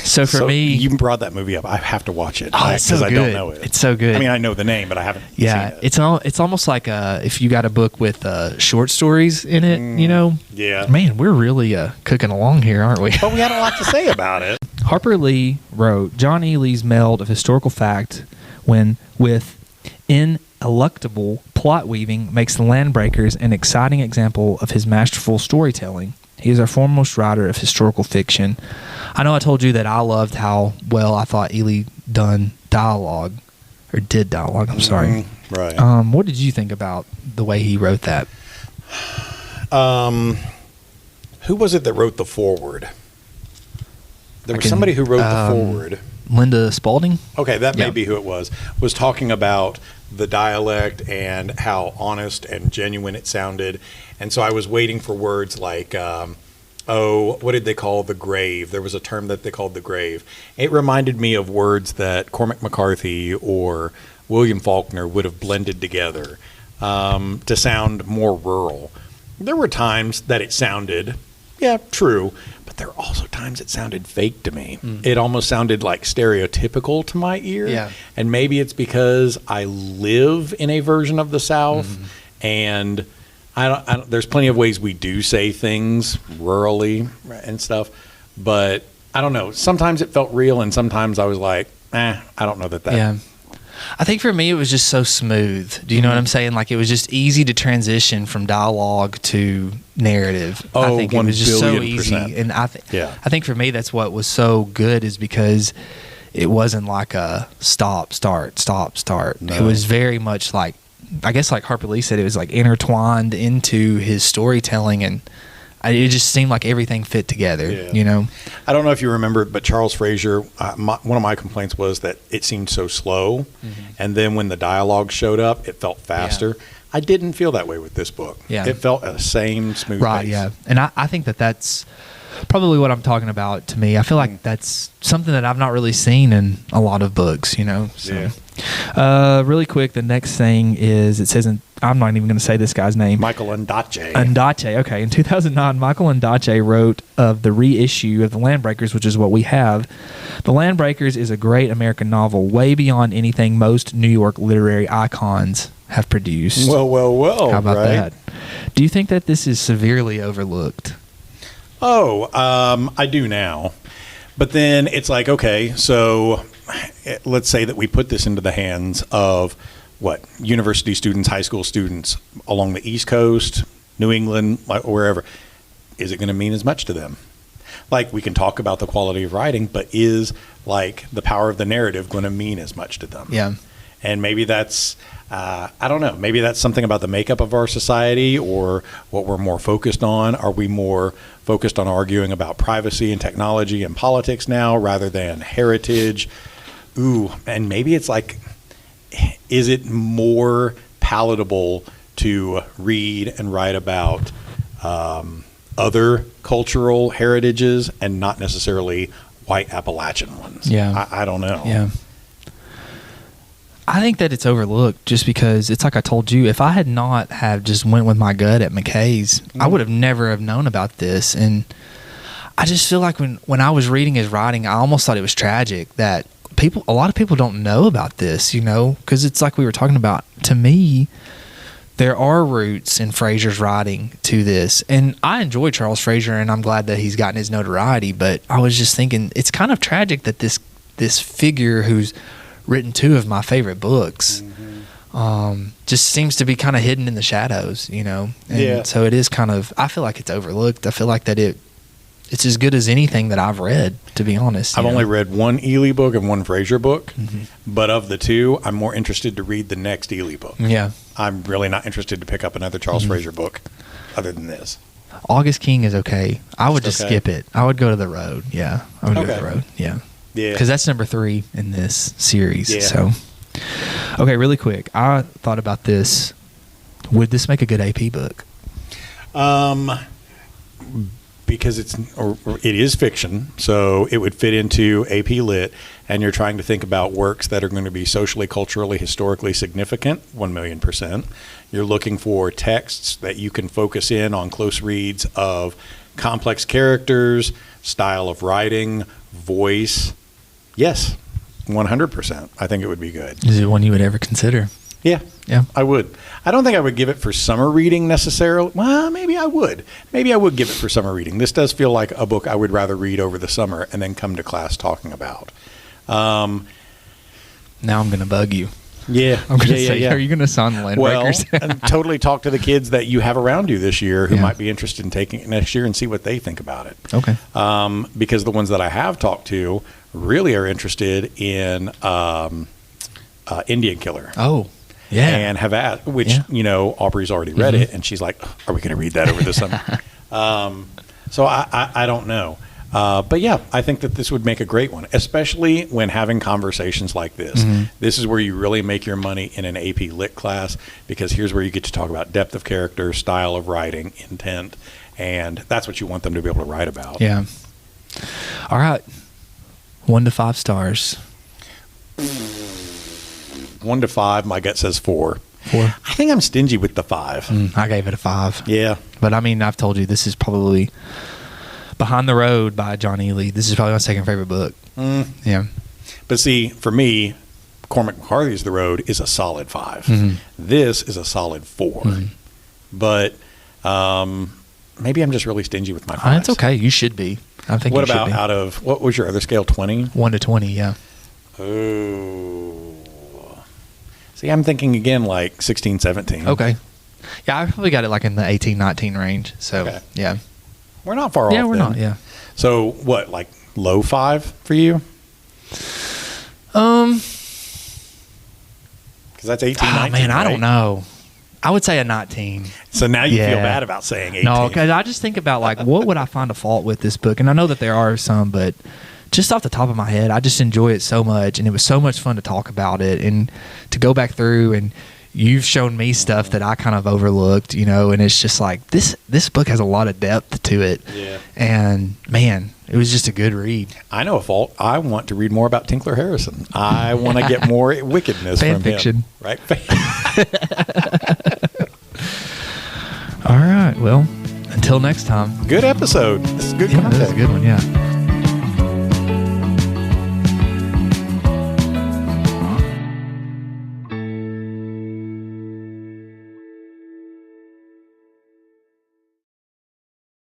So for me, you brought that movie up. I have to watch it. Oh, it's so good. I don't know it. It's so good. I mean, I know the name, but I haven't seen it. It's almost like if you got a book with short stories in it, Yeah. Man, we're really cooking along here, aren't we? But we had a lot to say about it. Harper Lee wrote, John Ehle's meld of historical fact with ineluctable plot weaving makes The Landbreakers an exciting example of his masterful storytelling. He is our foremost writer of historical fiction. I know I told you that I loved how well I thought Ehle did dialogue. I'm sorry. Right. What did you think about the way he wrote that? Who was it that wrote the foreword? There was somebody who wrote the foreword. Linda Spalding? Okay, that may be who it was talking about the dialect and how honest and genuine it sounded. And so I was waiting for words like, what did they call the grave? There was a term that they called the grave. It reminded me of words that Cormac McCarthy or William Faulkner would have blended together to sound more rural. There were times that it sounded, true, but there were also times it sounded fake to me. It almost sounded like stereotypical to my ear. Yeah. And maybe it's because I live in a version of the South, and there's plenty of ways we do say things rurally and stuff, but I don't know. Sometimes it felt real, and sometimes I was like, I don't know that. Yeah. I think for me it was just so smooth. Do you know what I'm saying? Like, it was just easy to transition from dialogue to narrative. I think it was just so easy. And I think for me that's what was so good, is because it wasn't like a stop, start. No. It was very much like, I guess like Harper Lee said, it was like intertwined into his storytelling, and it just seemed like everything fit together, you know? I don't know if you remember, but Charles Frazier, one of my complaints was that it seemed so slow. And then when the dialogue showed up, it felt faster. Yeah. I didn't feel that way with this book. Yeah. It felt the same smooth pace. Yeah. And I think that's probably what I'm talking about to me. I feel like that's something that I've not really seen in a lot of books, you know? So. Really quick, the next thing is, it says, I'm not even going to say this guy's name. Michael Ondaatje. Okay. In 2009, Michael Ondaatje wrote of the reissue of The Landbreakers, which is what we have. The Landbreakers is a great American novel, way beyond anything most New York literary icons have produced. Well. How about that? Do you think that this is severely overlooked? I do now. But then it's like, okay, so let's say that we put this into the hands of university students, high school students along the East Coast, New England, wherever. Is it going to mean as much to them? Like, we can talk about the quality of writing, but is like the power of the narrative going to mean as much to them? Yeah. And maybe that's, I don't know, maybe that's something about the makeup of our society, or what we're more focused on. Are we more focused on arguing about privacy and technology and politics now rather than heritage? And maybe it's like, is it more palatable to read and write about other cultural heritages and not necessarily white Appalachian ones? Yeah. I don't know. Yeah. I think that it's overlooked just because it's like I told you, if I had not have just went with my gut at McKay's, I would have never have known about this. And I just feel like when I was reading his writing, I almost thought it was tragic that a lot of people don't know about this, you know, because it's like we were talking about. To me, there are roots in Frazier's writing to this, and I enjoy Charles Frazier, and I'm glad that he's gotten his notoriety. But I was just thinking, it's kind of tragic that this figure who's written two of my favorite books just seems to be kind of hidden in the shadows, you know. And so it is kind of, I feel like it's overlooked. I feel like that it's as good as anything that I've read, to be honest. I've only read one Ehle book and one Frazier book, but of the two, I'm more interested to read the next Ehle book. Yeah. I'm really not interested to pick up another Charles Frazier book other than this. August King is okay. I would just skip it. I would go to the road. Yeah. I would go to the road. Yeah. Yeah. Because that's number 3 in this series. Yeah. So, okay, really quick. I thought about this. Would this make a good AP book? Because it is fiction, so it would fit into AP Lit, and you're trying to think about works that are going to be socially, culturally, historically significant, 1,000,000%. You're looking for texts that you can focus in on close reads of complex characters, style of writing, voice. Yes, 100%. I think it would be good. Is it one you would ever consider? Yeah. Yeah. I would. I don't think I would give it for summer reading necessarily. Well, maybe I would. Maybe I would give it for summer reading. This does feel like a book I would rather read over the summer and then come to class talking about. Now I'm going to bug you. Yeah. I'm going to say, are you going to sign the Landbreakers? Well, and totally talk to the kids that you have around you this year who might be interested in taking it next year and see what they think about it. Okay. Because the ones that I have talked to really are interested in Indian Killer. Oh. Yeah. And have asked, which, you know, Aubrey's already read it, and she's like, are we going to read that over the summer? So I don't know. But yeah, I think that this would make a great one, especially when having conversations like this. This is where you really make your money in an AP Lit class, because here's where you get to talk about depth of character, style of writing, intent, and that's what you want them to be able to write about. Yeah. All right. 1 to 5 stars. 1 to 5, my gut says 4. 4. I think I'm stingy with the 5. I gave it a 5. Yeah. But I mean, I've told you, this is probably Behind the Road by John Ehle. This is probably my second favorite book. Yeah. But see, for me, Cormac McCarthy's The Road is a solid 5. This is a solid 4. But maybe I'm just really stingy with my 5s. It's okay. You should be. I think what you should about be. Out of, what was your other scale, 20? 1 to 20, yeah. Oh. See, I'm thinking again like 16, 17. Okay. Yeah, I probably got it like in the 18, 19 range. So, Okay. yeah. We're not far off. Yeah, we're then. not. Yeah. So what, like low 5 for you? Because that's 18, 19, man, I right? don't know. I would say a 19. So now you feel Yeah. bad about saying 18. No, because I just think about like what would I find a fault with this book, and I know that there are some, but just off the top of my head, I just enjoy it so much, and it was so much fun to talk about it and to go back through. And you've shown me stuff that I kind of overlooked, and it's just like this book has a lot of depth to it. Yeah. And man, it was just a good read. I know a fault. I want to read more about Tinkler Harrison. I want to get more wickedness Fan from fiction. him. Right? All right. Well, until next time. Good episode. This is good Yeah, content. that was a good one. Yeah.